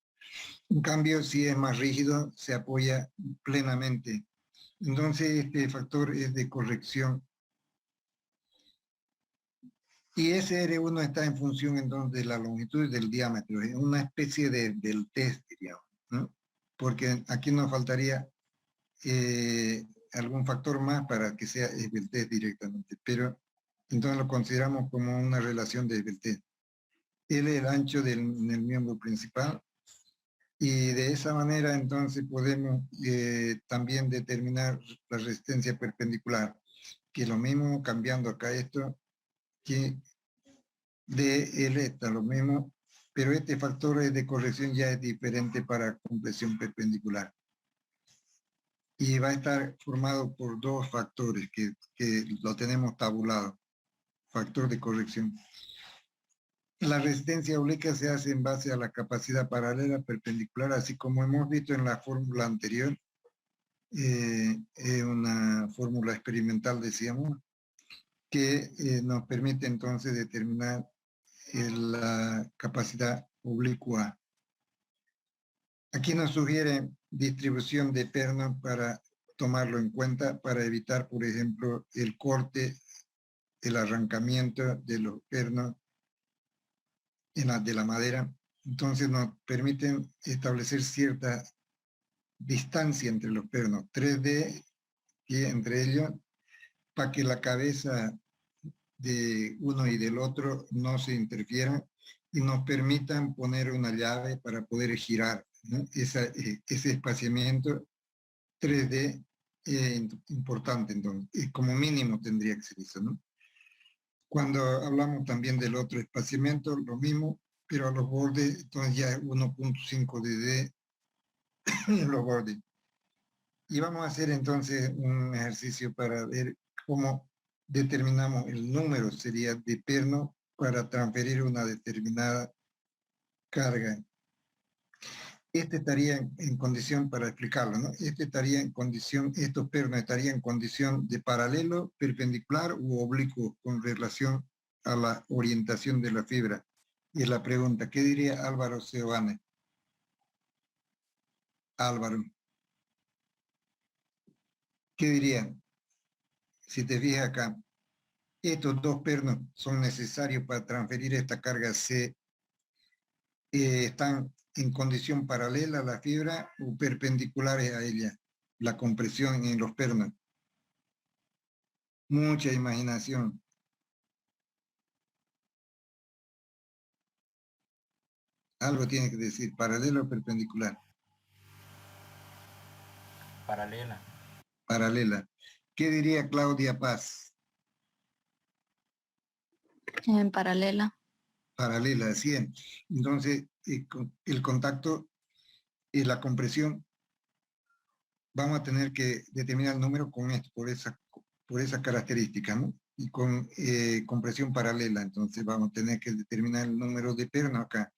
En cambio, si es más rígido, se apoya plenamente. Entonces, este factor es de corrección. Y ese R1 está en función entonces de la longitud y del diámetro. Es una especie del test, diríamos, ¿no? Porque aquí nos faltaría algún factor más para que sea el test directamente. Pero entonces lo consideramos como una relación de test. L es el ancho del miembro principal. Y de esa manera entonces podemos también determinar la resistencia perpendicular, que lo mismo cambiando acá esto, que DL está lo mismo, pero este factor de corrección ya es diferente para compresión perpendicular. Y va a estar formado por dos factores que lo tenemos tabulado, factor de corrección. La resistencia obliqua se hace en base a la capacidad paralela perpendicular, así como hemos visto en la fórmula anterior, una fórmula experimental, decíamos, que nos permite entonces determinar la capacidad oblicua. Aquí nos sugiere distribución de pernos para tomarlo en cuenta, para evitar, por ejemplo, el corte, el arrancamiento de los pernos de la madera. Entonces nos permiten establecer cierta distancia entre los pernos, 3D, y entre ellos, para que la cabeza de uno y del otro no se interfieran y nos permitan poner una llave para poder girar, ¿no? Ese espaciamiento 3D importante, entonces, como mínimo tendría que ser eso, ¿no? Cuando hablamos también del otro espaciamiento, lo mismo, pero a los bordes, entonces ya 1.5 DD en los bordes. Y vamos a hacer entonces un ejercicio para ver cómo determinamos el número, sería de perno, para transferir una determinada carga. Este estaría en condición, para explicarlo, ¿no? Este estaría en condición, estos pernos estarían en condición de paralelo, perpendicular u oblicuo con relación a la orientación de la fibra. Y es la pregunta, ¿qué diría Álvaro Seoane? Álvaro, ¿qué diría? Si te fijas acá, estos dos pernos son necesarios para transferir esta carga C. Están en condición paralela a la fibra o perpendiculares a ella, la compresión en los pernos. Mucha imaginación. Algo tiene que decir, paralelo o perpendicular. Paralela. Paralela. ¿Qué diría Claudia Paz? En paralela. Paralela, así es. Entonces, el contacto y la compresión, vamos a tener que determinar el número con esto, por esa característica, ¿no? Y con compresión paralela, entonces vamos a tener que determinar el número de pernos acá.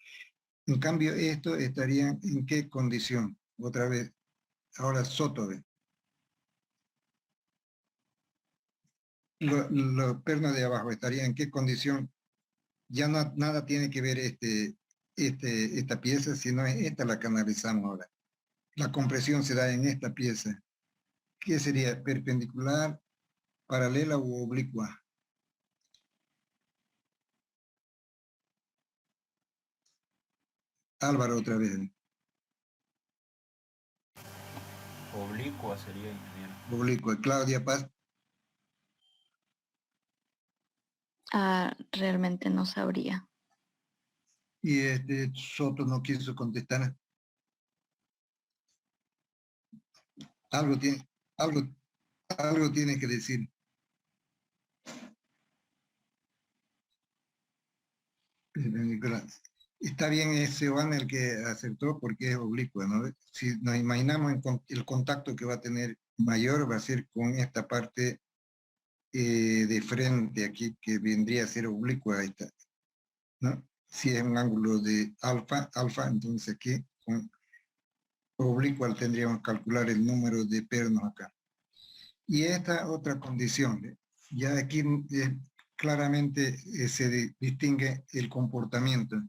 En cambio, esto estaría en qué condición. Otra vez, ahora Soto ve. Los pernos de abajo estarían en qué condición. Ya nada tiene que ver esta pieza, sino esta la que analizamos ahora. La compresión se da en esta pieza. ¿Qué sería? ¿Perpendicular, paralela u oblicua? Álvaro otra vez. Oblicua sería, ingeniero. Oblicua. Claudia Paz. Realmente no sabría. Y Soto no quiso contestar. Algo tiene que decir. Está bien ese Juan el que acertó porque es oblicua, ¿no? Si nos imaginamos el contacto que va a tener mayor, va a ser con esta parte de frente aquí, que vendría a ser oblicua esta, ¿no? Si es un ángulo de alfa, entonces aquí con oblicua tendríamos que calcular el número de pernos acá. Y esta otra condición, ya aquí es claramente distingue el comportamiento.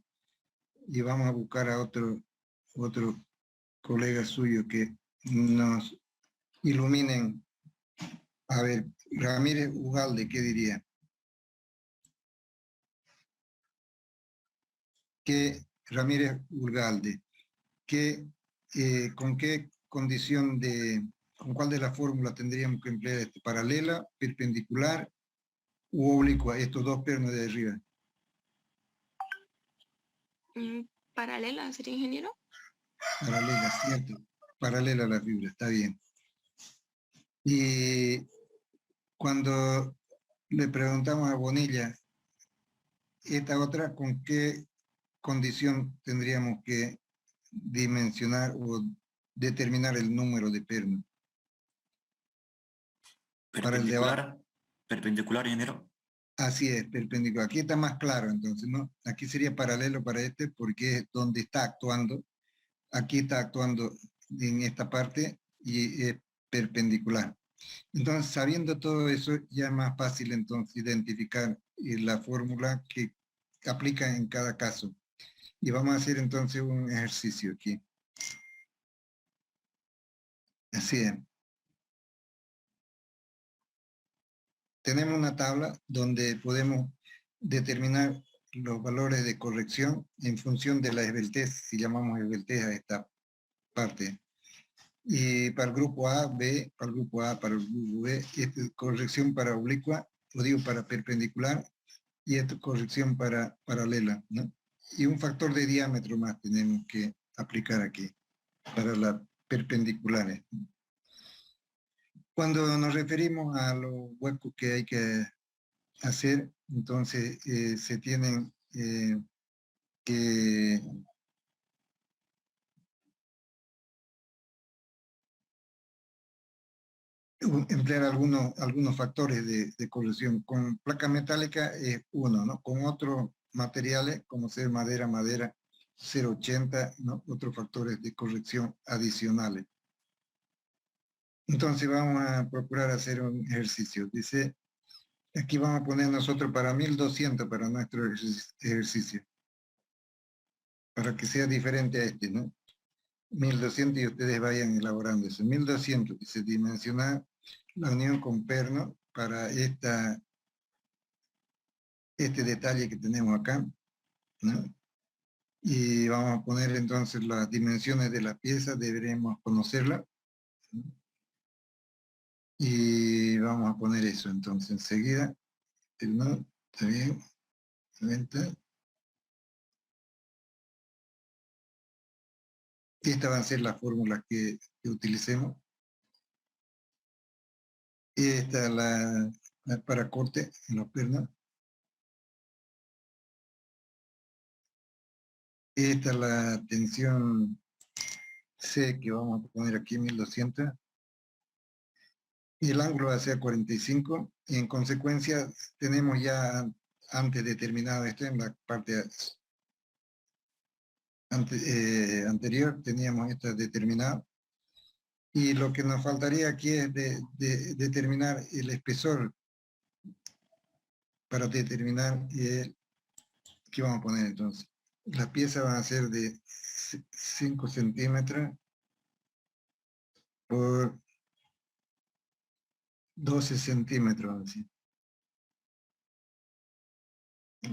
Y vamos a buscar a otro colega suyo que nos iluminen. A ver, Ramírez Ugalde, ¿qué diría? Ramírez Ugalde, ¿con qué condición con cuál de las fórmulas tendríamos que emplear paralela, perpendicular u oblicua, estos dos pernos de arriba? Paralela, ¿sería ingeniero? Paralela, cierto. Paralela a la fibra, está bien. Y cuando le preguntamos a Bonilla, esta otra, ¿con qué condición tendríamos que dimensionar o determinar el número de pernos? Para el de abajo. Perpendicular, ingeniero. Así es, perpendicular. Aquí está más claro, entonces, ¿no? Aquí sería paralelo para este porque es donde está actuando. Aquí está actuando en esta parte y es perpendicular. Entonces, sabiendo todo eso, ya es más fácil entonces identificar la fórmula que aplica en cada caso. Y vamos a hacer entonces un ejercicio aquí. Así es. Tenemos una tabla donde podemos determinar los valores de corrección en función de la esbeltez, si llamamos esbeltez a esta parte. Y para el grupo A, B, para el grupo A, para el grupo B, esta es corrección para oblicua, o digo para perpendicular, y esta es corrección para paralela, ¿no? Y un factor de diámetro más tenemos que aplicar aquí, para las perpendiculares. Cuando nos referimos a los huecos que hay que hacer, entonces se tienen que emplear algunos factores de corrección. Con placa metálica es uno, ¿no? Con otros materiales, como ser madera, 0,80, ¿no? Otros factores de corrección adicionales. Entonces vamos a procurar hacer un ejercicio. Dice, aquí vamos a poner nosotros para 1200 para nuestro ejercicio. Para que sea diferente a este, ¿no? 1200 y ustedes vayan elaborando eso. 1200, dice, dimensionar la unión con perno para este detalle que tenemos acá, ¿no? Y vamos a poner entonces las dimensiones de la pieza, deberemos conocerla, ¿no? Y vamos a poner eso entonces enseguida. ¿No? ¿Está bien? 90. Y estas van a ser las fórmulas que utilicemos. Y esta es la para corte en los pernos. Esta es la tensión C que vamos a poner aquí 1200. Y el ángulo va a ser 45. Y en consecuencia tenemos ya antes determinado esto en la parte anterior, teníamos esto determinado. Y lo que nos faltaría aquí es determinar el espesor para determinar ¿qué vamos a poner entonces? Las piezas van a ser de 5 centímetros por 12 centímetros, así.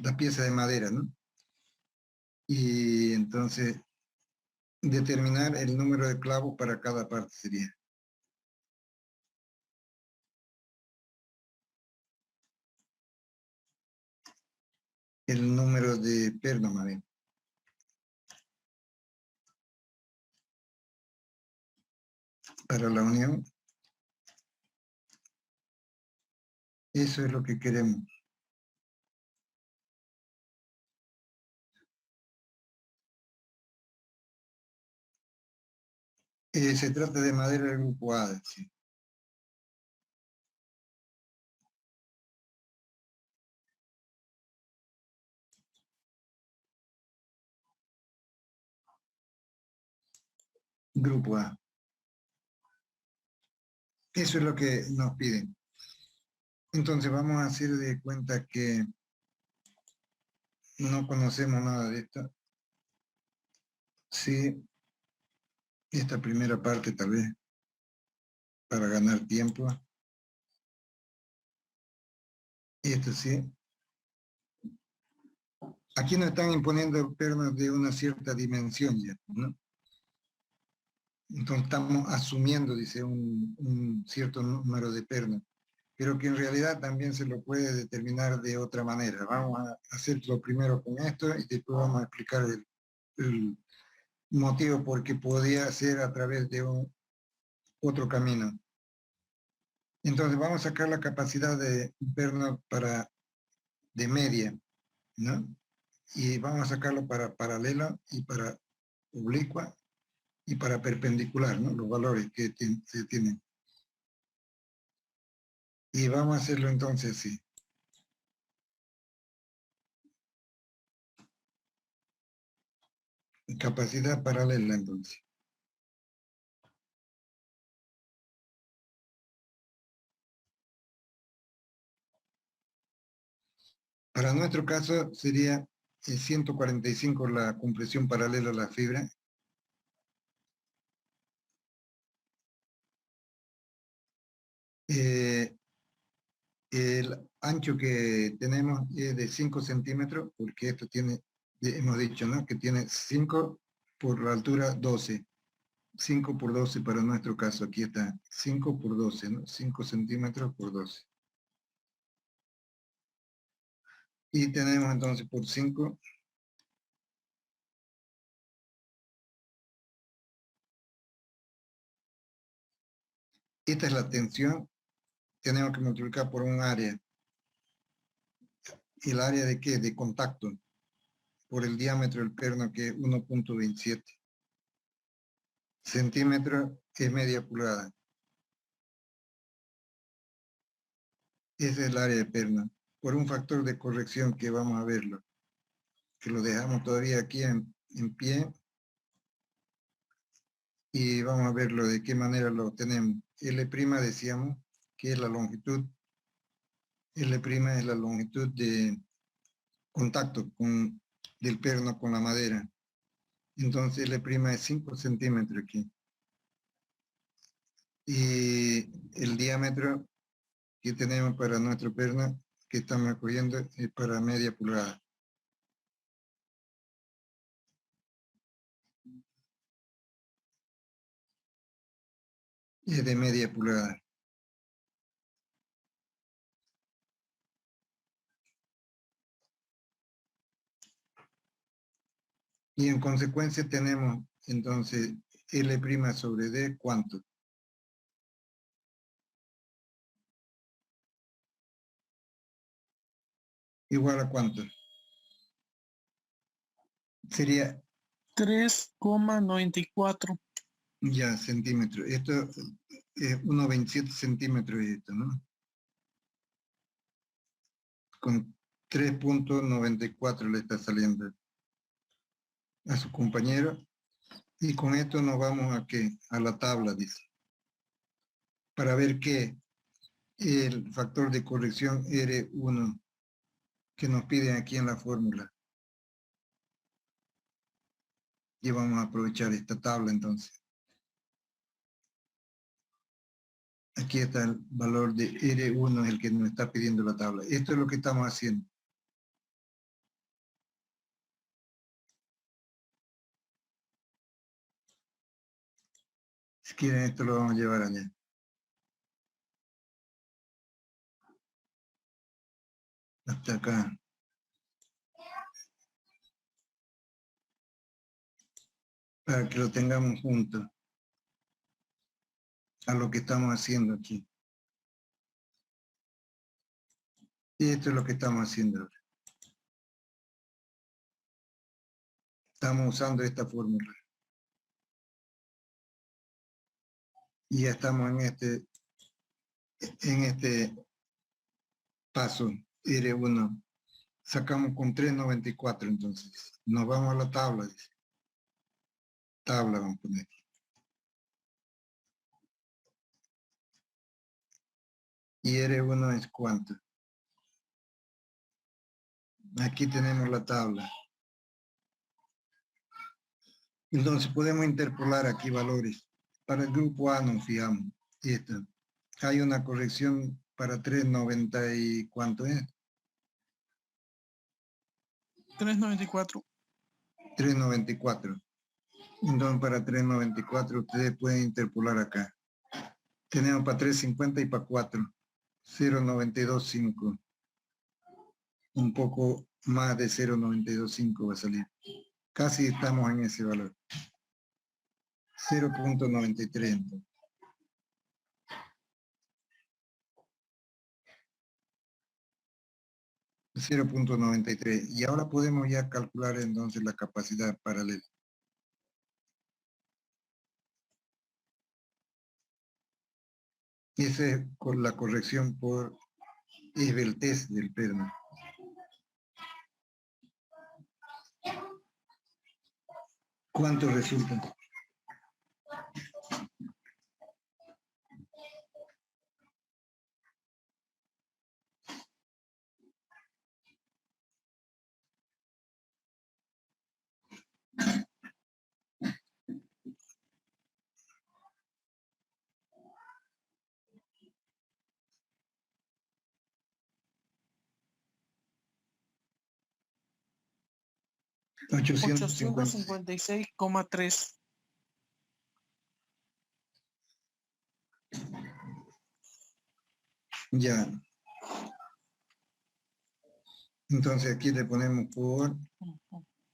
La pieza de madera, ¿no? Y entonces determinar el número de clavos para cada parte sería. El número de perno, más bien. Para la unión. Eso es lo que queremos. Se trata de madera del grupo A, ¿sí? Grupo A. Eso es lo que nos piden. Entonces vamos a hacer de cuenta que no conocemos nada de esto. Sí, esta primera parte tal vez para ganar tiempo. Esto sí. Aquí nos están imponiendo pernos de una cierta dimensión ya, ¿no? Entonces estamos asumiendo, dice, un cierto número de pernos, pero que en realidad también se lo puede determinar de otra manera. Vamos a hacerlo primero con esto y después vamos a explicar el motivo por qué podía ser a través de otro camino. Entonces vamos a sacar la capacidad de perno de media, ¿no? Y vamos a sacarlo para paralela y para oblicua y para perpendicular, ¿no? Los valores que se tienen. Y vamos a hacerlo entonces así. Capacidad paralela entonces. Para nuestro caso sería 145 la compresión paralela a la fibra. El ancho que tenemos es de 5 centímetros, porque esto tiene, hemos dicho, ¿no? Que tiene 5 por la altura 12. 5 por 12 para nuestro caso, aquí está, 5 por 12, ¿no? 5 centímetros por 12. Y tenemos entonces por 5, esta es la tensión, tenemos que multiplicar por un área. ¿El área de qué? De contacto, por el diámetro del perno, que es 1.27. Centímetros es media pulgada. Ese es el área de perno, por un factor de corrección que vamos a verlo, que lo dejamos todavía aquí en pie, y vamos a verlo de qué manera lo obtenemos. L' decíamos que es la longitud, L' es la longitud de contacto del perno con la madera. Entonces L' es 5 centímetros aquí. Y el diámetro que tenemos para nuestro perno, que estamos cogiendo, es para media pulgada. Es de media pulgada. Y en consecuencia tenemos entonces L' sobre D, ¿cuánto? Igual a cuánto. Sería 3,94. ya centímetros. Esto es 1,27 centímetros esto, ¿no? Con 3.94 le está saliendo a su compañero. Y con esto nos vamos a ¿qué? A la tabla, dice. Para ver que el factor de corrección R1 que nos piden aquí en la fórmula. Y vamos a aprovechar esta tabla entonces. Aquí está el valor de R1, el que nos está pidiendo la tabla. Esto es lo que estamos haciendo. Si quieren, esto lo vamos a llevar allá. Hasta acá. Para que lo tengamos junto a lo que estamos haciendo aquí. Y esto es lo que estamos haciendo ahora. Estamos usando esta fórmula. Y ya estamos en este paso, R1. Sacamos con 3.94 entonces. Nos vamos a la tabla, dice. Tabla vamos a poner. y R1 es cuánto. Aquí tenemos la tabla. Entonces podemos interpolar aquí valores. Para el grupo A nos fijamos. Esta. Hay una corrección para 3.90 y ¿cuánto es? 394. 3.94. Entonces para 3.94 ustedes pueden interpolar acá. Tenemos para 3.50 y para 4. 0.925. Un poco más de 0.925 va a salir. Casi estamos en ese valor. 0.93. 0.93. Y ahora podemos ya calcular entonces la capacidad paralela. Esa es con la corrección por esbeltez del perno. ¿Cuánto resulta? $850. 856,3. Ya. Entonces aquí le ponemos por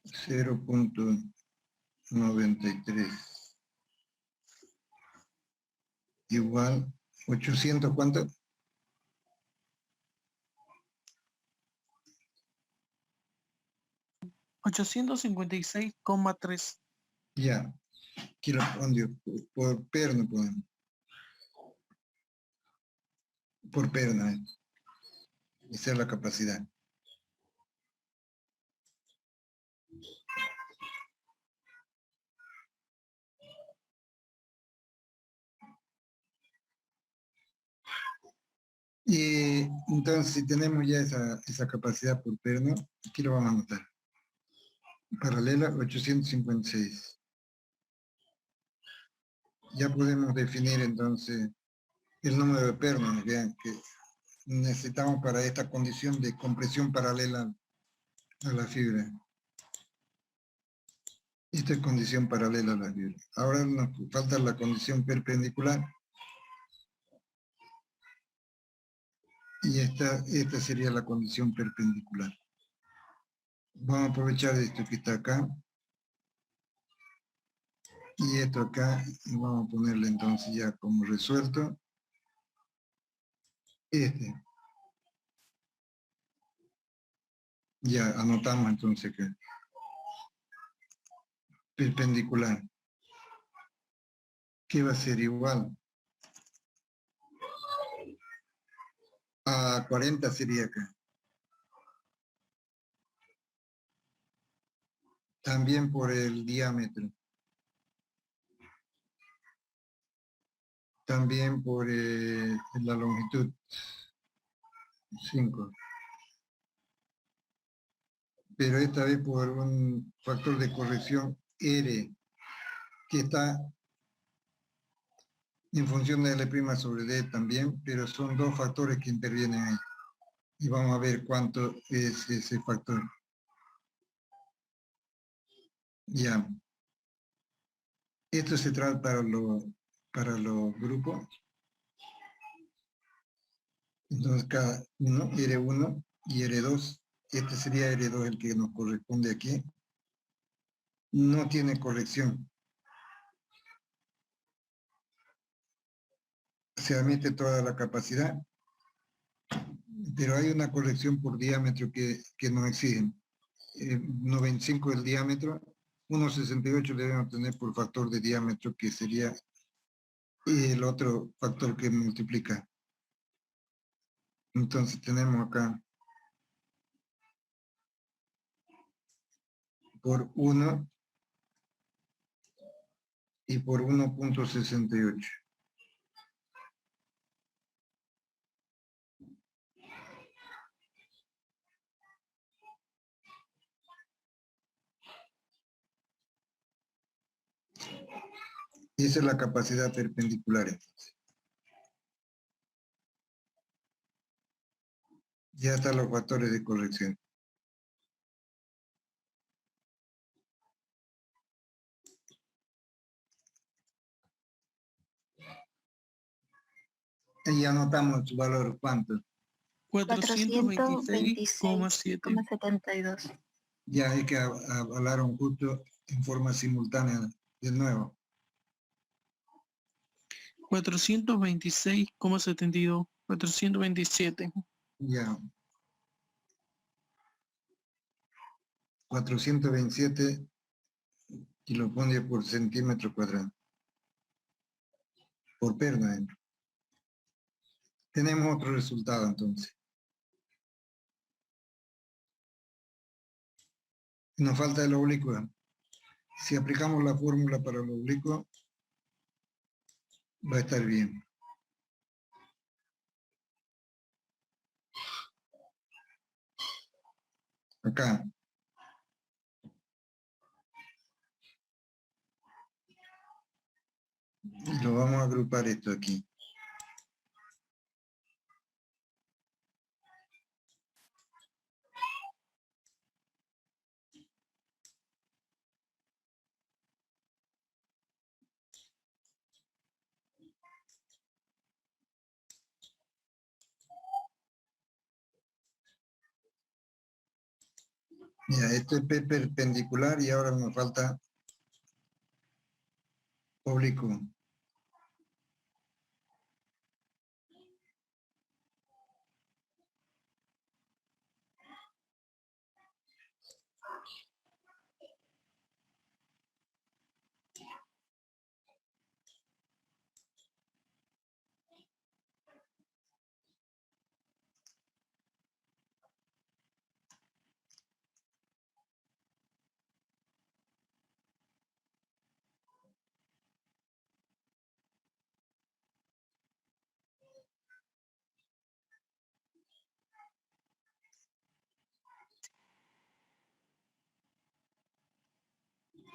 0.93. Igual 800, ¿cuánto? 856,3. Ya. Aquí lo pongo por perno ponemos. Por perna. Esa es la capacidad. Y entonces si tenemos ya esa capacidad por perno, aquí lo vamos a anotar. Paralela 856. Ya podemos definir entonces el número de pernos, vean que necesitamos para esta condición de compresión paralela a la fibra. Esta es condición paralela a la fibra. Ahora nos falta la condición perpendicular. Y esta sería la condición perpendicular. Vamos a aprovechar esto que está acá. Y esto acá, y vamos a ponerle entonces ya como resuelto. Ya anotamos entonces que perpendicular. ¿Qué va a ser igual? A 40 sería acá. También por el diámetro. También por la longitud. 5. Pero esta vez por un factor de corrección R, que está en función de L' sobre D también, pero son dos factores que intervienen ahí. Y vamos a ver cuánto es ese factor. Ya. Esto se trata para los grupos. Entonces cada uno, R1 y R2. Este sería R2 el que nos corresponde aquí. No tiene corrección. Se admite toda la capacidad, pero hay una corrección por diámetro que nos exigen. 95 el diámetro, 1,68 debemos tener por factor de diámetro, que sería el otro factor que multiplica. Entonces tenemos acá por 1 y por 1.68. Esa es la capacidad perpendicular, entonces. Ya están los factores de corrección. Y anotamos su valor, ¿cuánto? 426,7. 426,72. Ya es que hablaron justo en forma simultánea de nuevo. 426,72. 427. Ya. 427 kilopondios por centímetro cuadrado. Por perna. Tenemos otro resultado entonces. Nos falta el oblicuo. Si aplicamos la fórmula para el oblicuo, va a estar bien. Acá. Lo vamos a agrupar esto aquí. Ya, esto es P perpendicular y ahora nos falta oblicuo.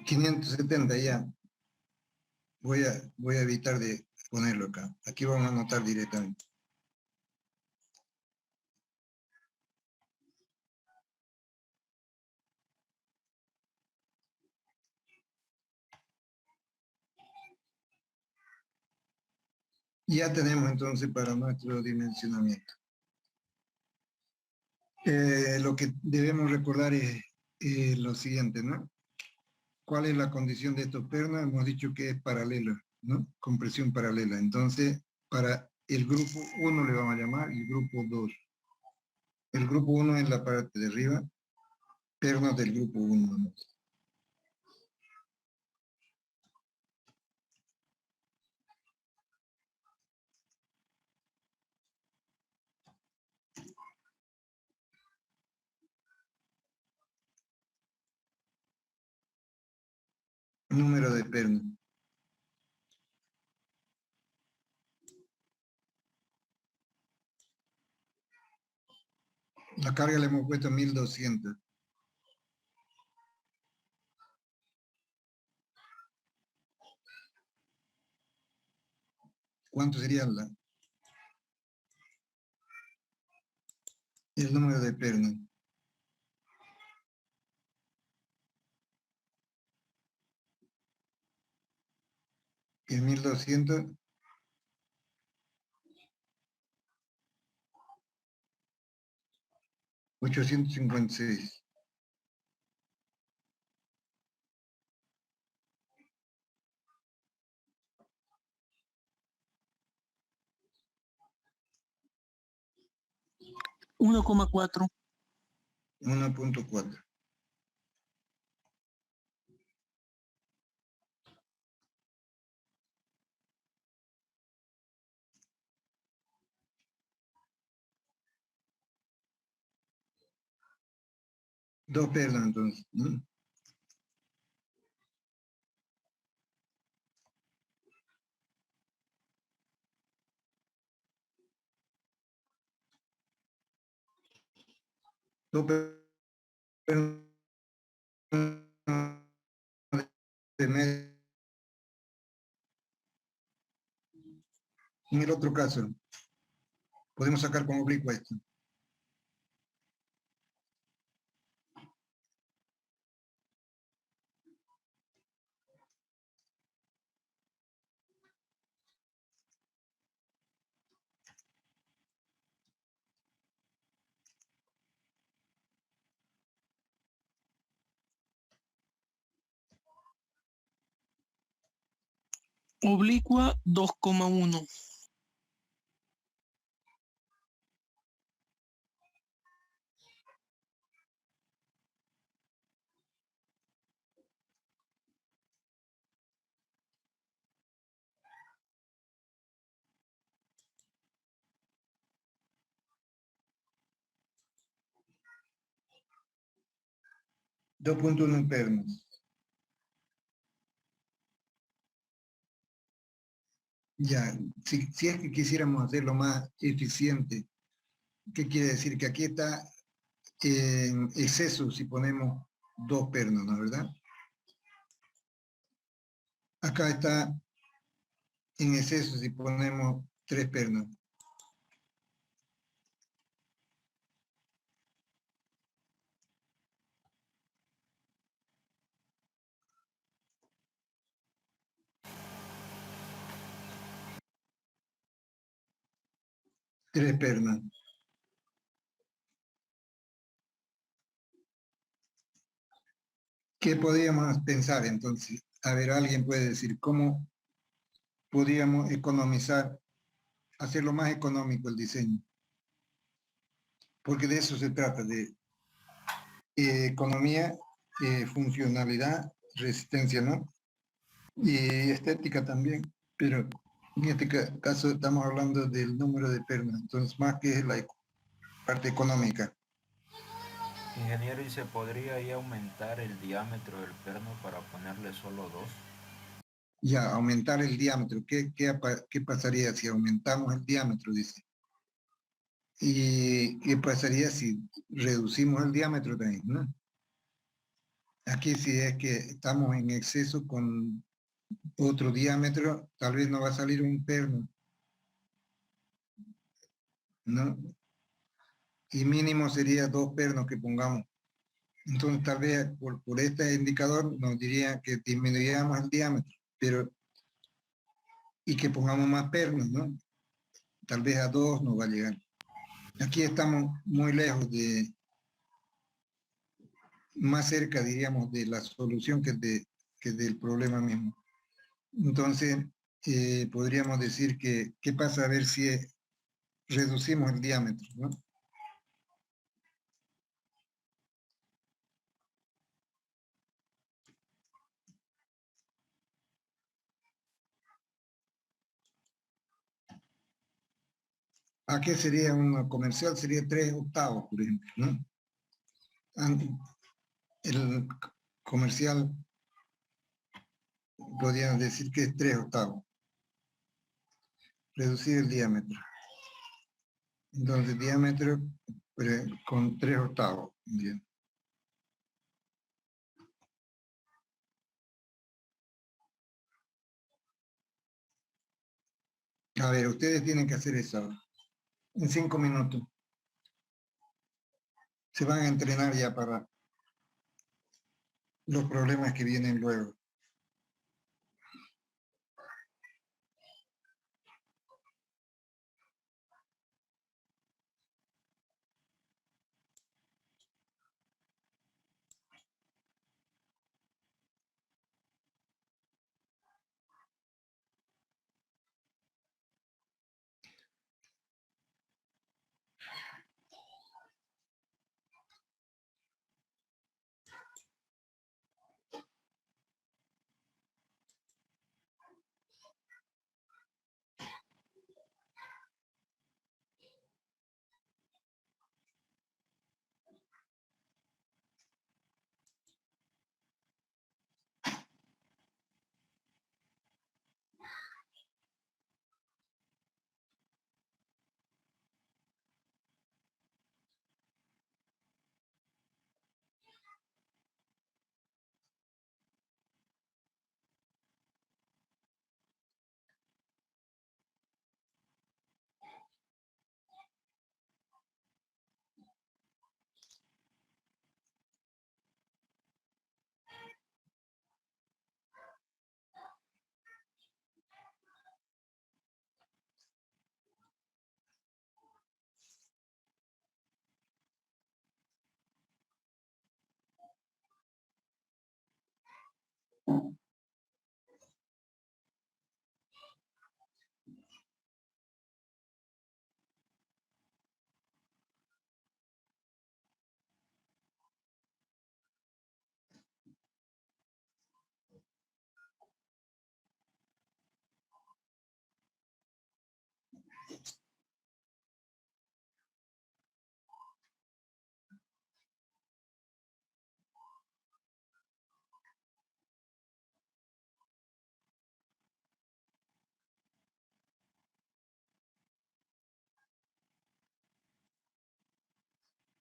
$570 ya. Voy a evitar de ponerlo acá. Aquí vamos a anotar directamente. Ya tenemos entonces para nuestro dimensionamiento. Lo que debemos recordar es lo siguiente, ¿no? ¿Cuál es la condición de estos pernos? Hemos dicho que es paralela, ¿no? Compresión paralela. Entonces, para el grupo 1 le vamos a llamar y el grupo 2. El grupo 1 es la parte de arriba, pernos del grupo 1. ¿No? Número de pernos. La carga le hemos puesto 1200. ¿Cuánto sería el número de pernos? ¿Es 1200? 856. Uno coma cuatro. 1.4. Dos pernos entonces, ¿no? Dos pernos de medio En el otro caso, podemos sacar con oblicua esto. Oblicua 2,1. Dos puntos no pernos. Ya, si es que quisiéramos hacerlo más eficiente, ¿qué quiere decir? Que aquí está en exceso si ponemos dos pernos, ¿no es verdad? Acá está en exceso si ponemos tres pernos. Tres pernas. ¿Qué podríamos pensar entonces? A ver, alguien puede decir, ¿cómo podríamos economizar, hacerlo más económico el diseño? Porque de eso se trata, de economía, funcionalidad, resistencia, ¿no? Y estética también, pero en este caso estamos hablando del número de pernas, entonces más que la parte económica. Ingeniero, ¿y se podría ahí aumentar el diámetro del perno para ponerle solo dos? Ya, aumentar el diámetro. ¿Qué pasaría si aumentamos el diámetro? Dice. ¿Y qué pasaría si reducimos el diámetro también, no? Aquí si es que estamos en exceso con otro diámetro, tal vez no va a salir un perno, ¿no? Y mínimo sería dos pernos que pongamos. Entonces tal vez por este indicador nos diría que disminuyamos el diámetro, pero y que pongamos más pernos, ¿no? Tal vez a dos nos va a llegar. Aquí estamos muy lejos de, más cerca, diríamos, de la solución que del problema mismo. Entonces, podríamos decir que, ¿qué pasa a ver si reducimos el diámetro, ¿no? ¿A qué sería una comercial? Sería 3/8, por ejemplo, ¿no? El comercial podríamos decir que es 3/8. Reducir el diámetro. Entonces, diámetro con 3/8. Bien. A ver, ustedes tienen que hacer eso ahora. En 5 minutos. Se van a entrenar ya para los problemas que vienen luego.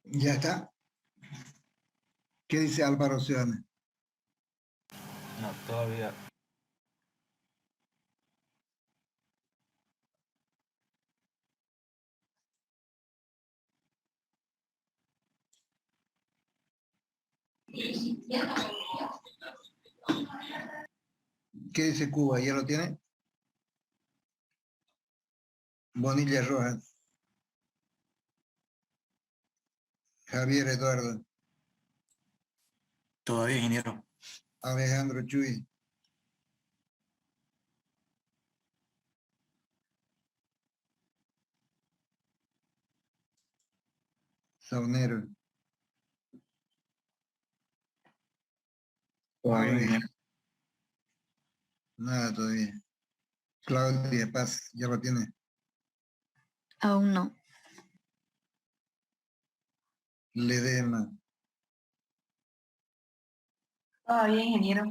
¿Ya está? ¿Qué dice Álvaro Ciudadano? No, todavía. ¿Qué dice Cuba? ¿Ya lo tiene? Bonilla Rojas, Javier Eduardo, Todavía, ingeniero. Alejandro Chuy, Saunero, Todavía, Jorge, ingeniero. nada todavía. Claudia Paz, ya lo tiene. Aún no. Ledema, Todavía, ingeniero.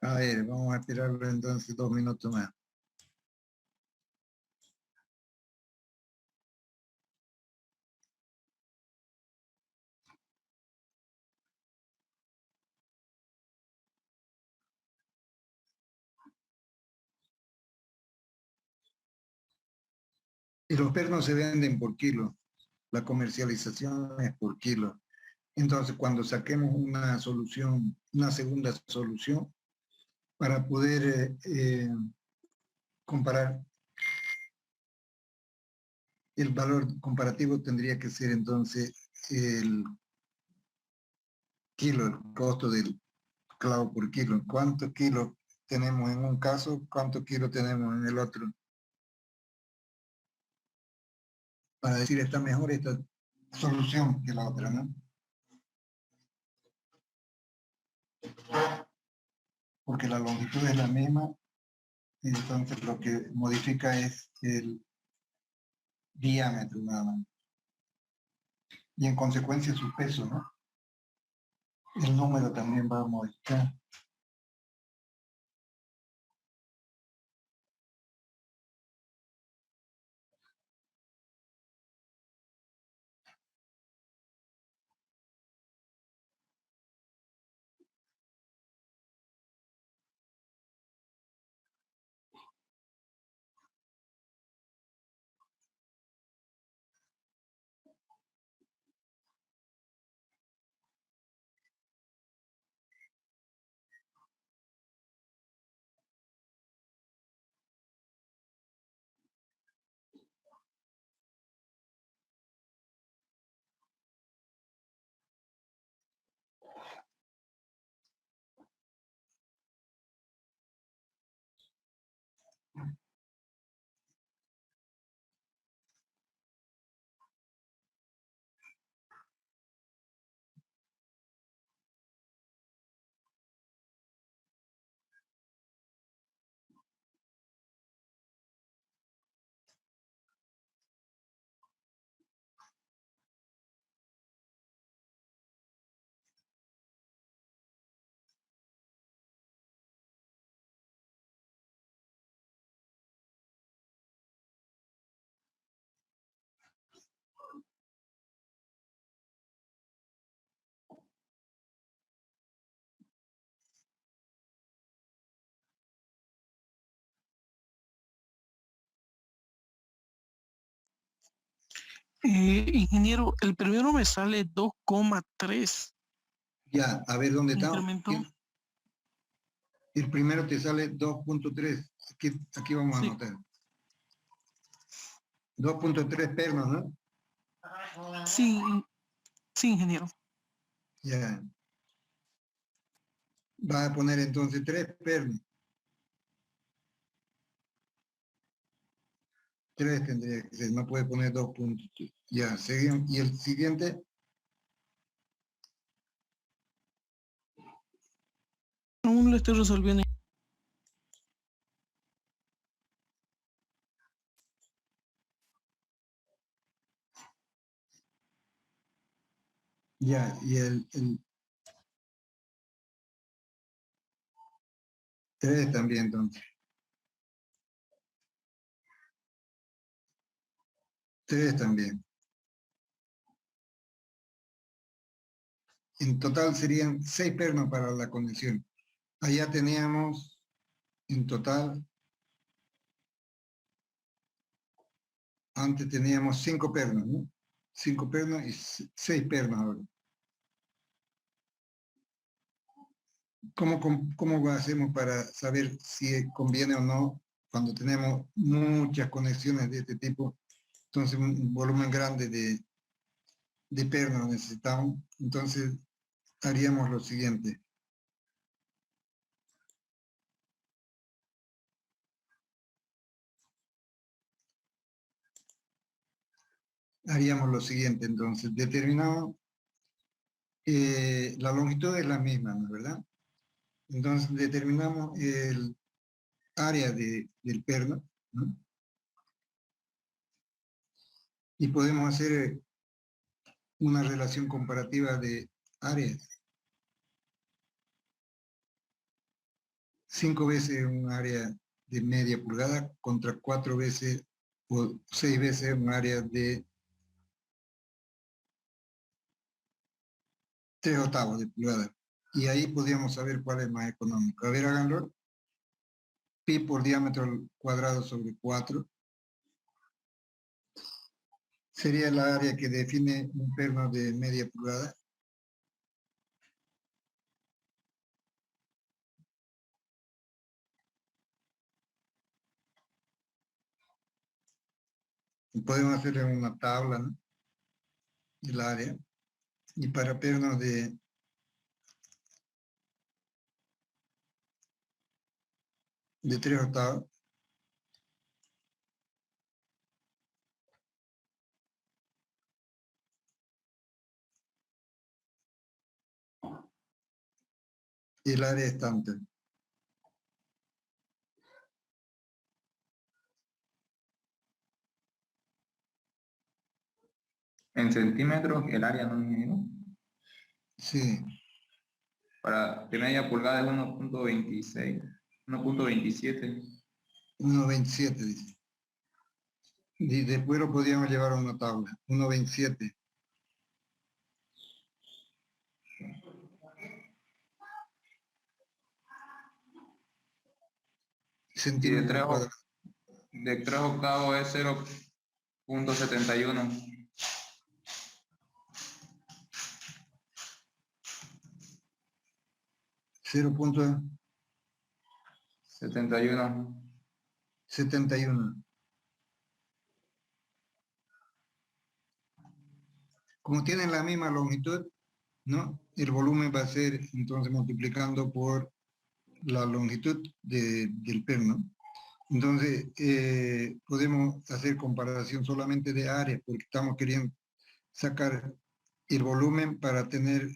a ver, vamos a esperarlo entonces 2 minutos más. Y los pernos se venden por kilo, la comercialización es por kilo. Entonces, cuando saquemos una solución, una segunda solución, para poder comparar, el valor comparativo tendría que ser entonces el kilo, el costo del clavo por kilo. ¿Cuántos kilos tenemos en un caso? ¿Cuántos kilos tenemos en el otro? Para decir, está mejor esta solución que la otra, ¿no? Porque la longitud es la misma, y entonces lo que modifica es el diámetro nada más. Y en consecuencia su peso, ¿no? El número también va a modificar. Ingeniero, el primero me sale 2,3 Ya, a ver dónde está. incremento. El primero te sale 2.3. Aquí vamos a Sí. anotar. 2.3 pernos, ¿no? Sí, sí, ingeniero. Ya. Vas a poner entonces 3 pernos. 3 tendría que ser, no puede poner 2.3. Ya, seguimos. Y el siguiente, Aún lo estoy resolviendo. ya, y el 3 también, entonces. 3 también. En total serían 6 pernos para la conexión. Allá teníamos en total, antes teníamos 5 pernos, ¿no? 5 pernos y 6 pernos ahora. ¿Cómo hacemos para saber si conviene o no cuando tenemos muchas conexiones de este tipo? Entonces un volumen grande de pernos necesitamos. Entonces haríamos lo siguiente. Haríamos lo siguiente, entonces, determinamos, la longitud es la misma, ¿no es verdad? Entonces determinamos el área del perno, ¿no? Y podemos hacer una relación comparativa de áreas. 5 veces un área de media pulgada contra 4 veces o 6 veces un área de 3/8 de pulgada. Y ahí podríamos saber cuál es más económico. A ver, háganlo. Pi por diámetro al cuadrado sobre 4. Sería el área que define un perno de media pulgada. Y podemos hacerle una tabla, ¿no? Del área. Y para pernos de 3/8, el área es tanto. En centímetros, el área no, ingeniero. Sí, Para de media pulgada es 1.26, 1.27. 1,27 dice. Y después lo podríamos llevar a una tabla. 1,27. Y Centímetros cuadrados. de 3/8 es 0.71. 0,71. 71. Como tienen la misma longitud, ¿no? El volumen va a ser entonces multiplicando por la longitud del perno. Entonces, podemos hacer comparación solamente de área, porque estamos queriendo sacar el volumen para tener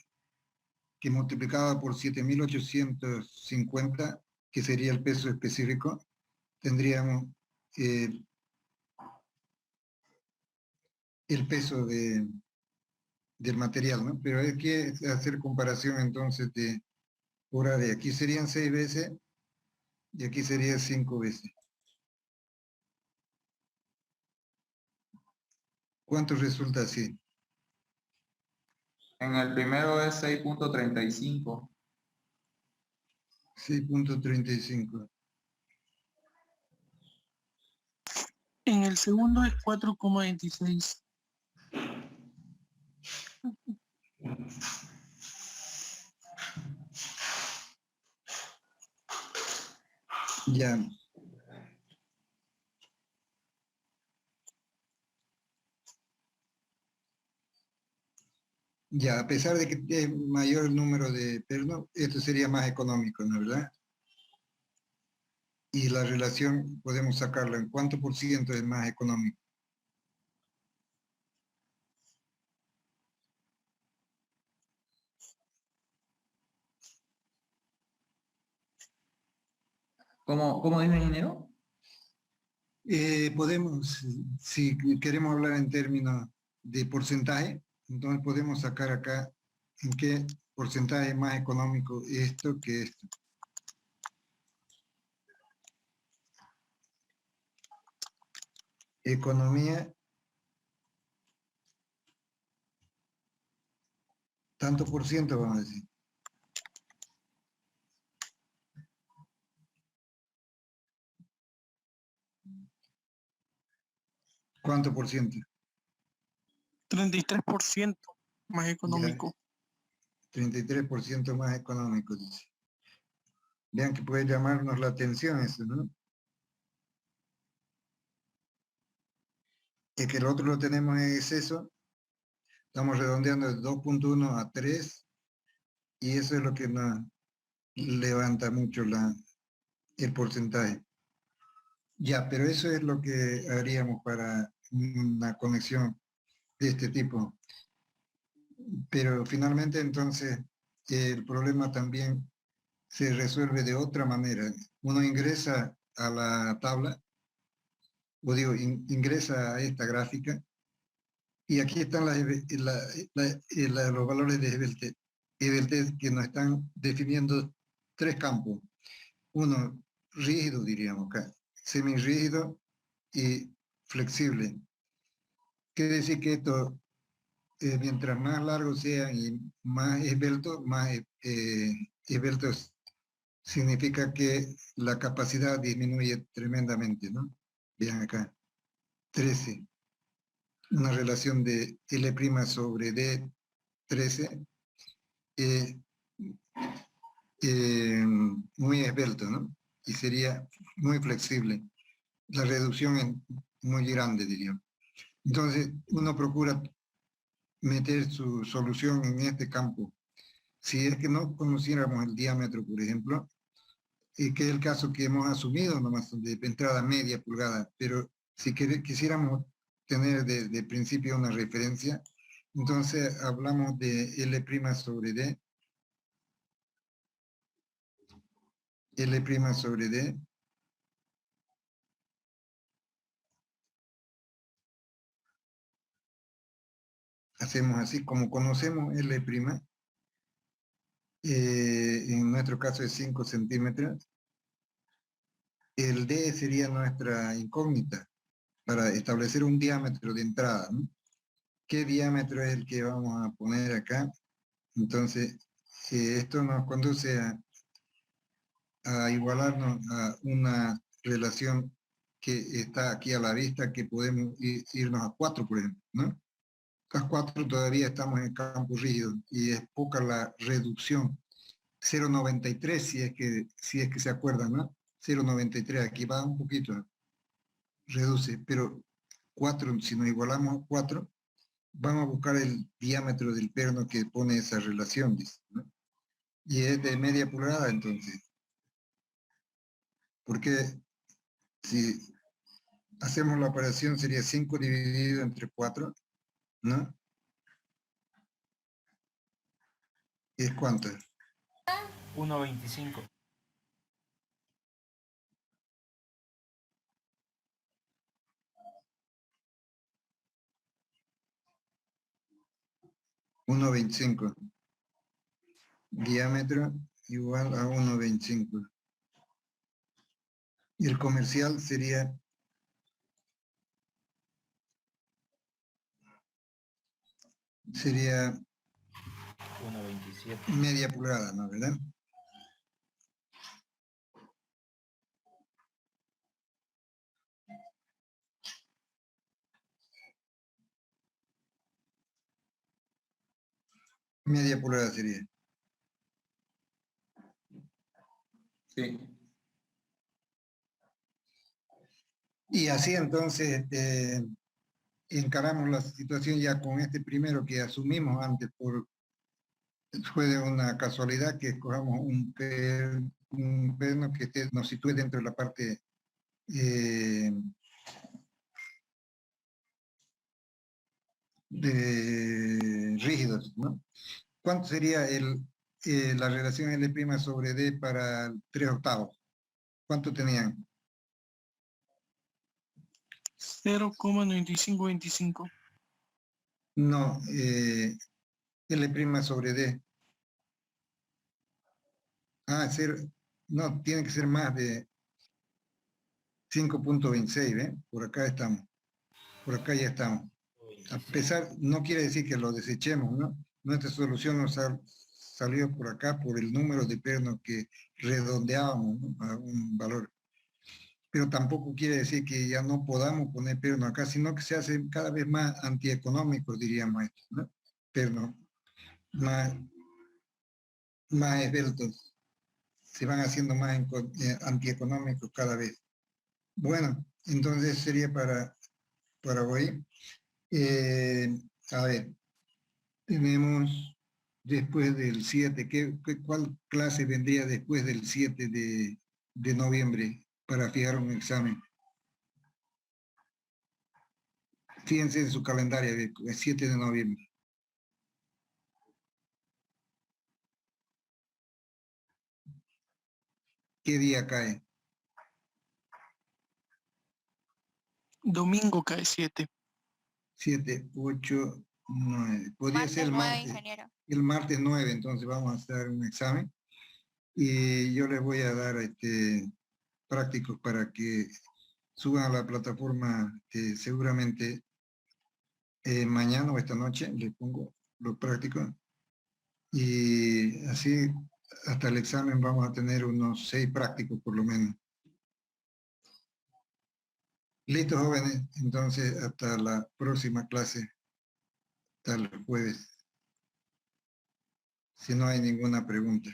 que multiplicado por 7.850, que sería el peso específico, tendríamos el peso del material, ¿no? Pero hay que hacer comparación entonces por área. Aquí serían 6 veces y aquí sería 5 veces. ¿Cuánto resulta así? En el primero es 6.35. 6,35. En el segundo es 4,26. Ya. Ya, a pesar de que es mayor el número de pernos, esto sería más económico, ¿no es verdad? Y la relación podemos sacarla en cuánto por ciento es más económico. ¿Cómo dice, ingeniero? Podemos, si queremos hablar en términos de porcentaje, entonces podemos sacar acá en qué porcentaje es más económico esto que esto. Economía Tanto por ciento, vamos a decir. ¿Cuánto por ciento? 33% más económico. 33% más económico, dice. Vean que puede llamarnos la atención eso, ¿no? Es que el otro lo tenemos en exceso. Estamos redondeando de 2.1 a 3 y eso es lo que nos levanta mucho el porcentaje. Ya, pero eso es lo que haríamos para una conexión de este tipo. Pero finalmente entonces el problema también se resuelve de otra manera. Uno ingresa a la tabla, o digo, ingresa a esta gráfica, y aquí están los valores de Hebel-Test que nos están definiendo tres campos. Uno, rígido, diríamos acá, semirrígido y flexible. Quiere decir que esto, mientras más largo sea y más esbelto, esbeltos significa que la capacidad disminuye tremendamente, ¿no? Vean acá, 13. Una relación de L' sobre D, 13, muy esbelto, ¿no? Y sería muy flexible. La reducción es muy grande, diríamos. Entonces, uno procura meter su solución en este campo. Si es que no conociéramos el diámetro, por ejemplo, que es el caso que hemos asumido nomás de entrada media pulgada, pero si quisiéramos tener de principio una referencia, entonces hablamos de L' sobre D, L' sobre D, hacemos así, como conocemos L', en nuestro caso es 5 centímetros, el D sería nuestra incógnita para establecer un diámetro de entrada, ¿no? ¿Qué diámetro es el que vamos a poner acá? Entonces, esto nos conduce a igualarnos a una relación que está aquí a la vista, que podemos irnos a 4, por ejemplo, ¿no? A 4 todavía estamos en campo rígido y es poca la reducción. 0,93 si es que se acuerdan, ¿no? 0,93, aquí va un poquito, reduce, pero 4, si nos igualamos a 4, vamos a buscar el diámetro del perno que pone esa relación, dice, ¿no? Y es de media pulgada, entonces. Porque si hacemos la operación sería 5 dividido entre 4, ¿no? ¿Es cuánto? 1.25. $1.25. Diámetro igual a 1.25. Y el comercial sería sería 1.27. media pulgada, ¿no? ¿Verdad? Media pulgada sería. Sí. Y así entonces encaramos la situación ya con este primero que asumimos antes, fue de una casualidad que escojamos un perno que nos sitúe dentro de la parte de rígidos, ¿no? ¿Cuánto sería la relación L' sobre D para 3/8? ¿Cuánto tenían? 0,9525. No, L' sobre D. Ah, no, tiene que ser más de 5.26, ¿eh? Por acá estamos. Por acá ya estamos. A pesar, no quiere decir que lo desechemos, ¿no? Nuestra solución nos salió por acá por el número de pernos que redondeábamos, ¿no?, a un valor. Pero tampoco quiere decir que ya no podamos poner pernos acá, sino que se hace cada vez más antieconómicos, diríamos esto, ¿no? Pernos más esbeltos, se van haciendo más antieconómicos cada vez. Bueno, entonces sería para hoy. A ver, tenemos después del 7, ¿cuál clase vendría después del 7 de noviembre para fijar un examen? Fíjense en su calendario, el 7 de noviembre. ¿Qué día cae? Domingo cae 7. 7, 8, 9. Podría ser el martes. El martes 9, entonces vamos a hacer un examen. Y yo les voy a dar prácticos para que suban a la plataforma, seguramente mañana o esta noche les pongo los prácticos. Y así hasta el examen vamos a tener unos 6 prácticos por lo menos. Listo, jóvenes, entonces hasta la próxima clase, hasta el jueves, si no hay ninguna pregunta.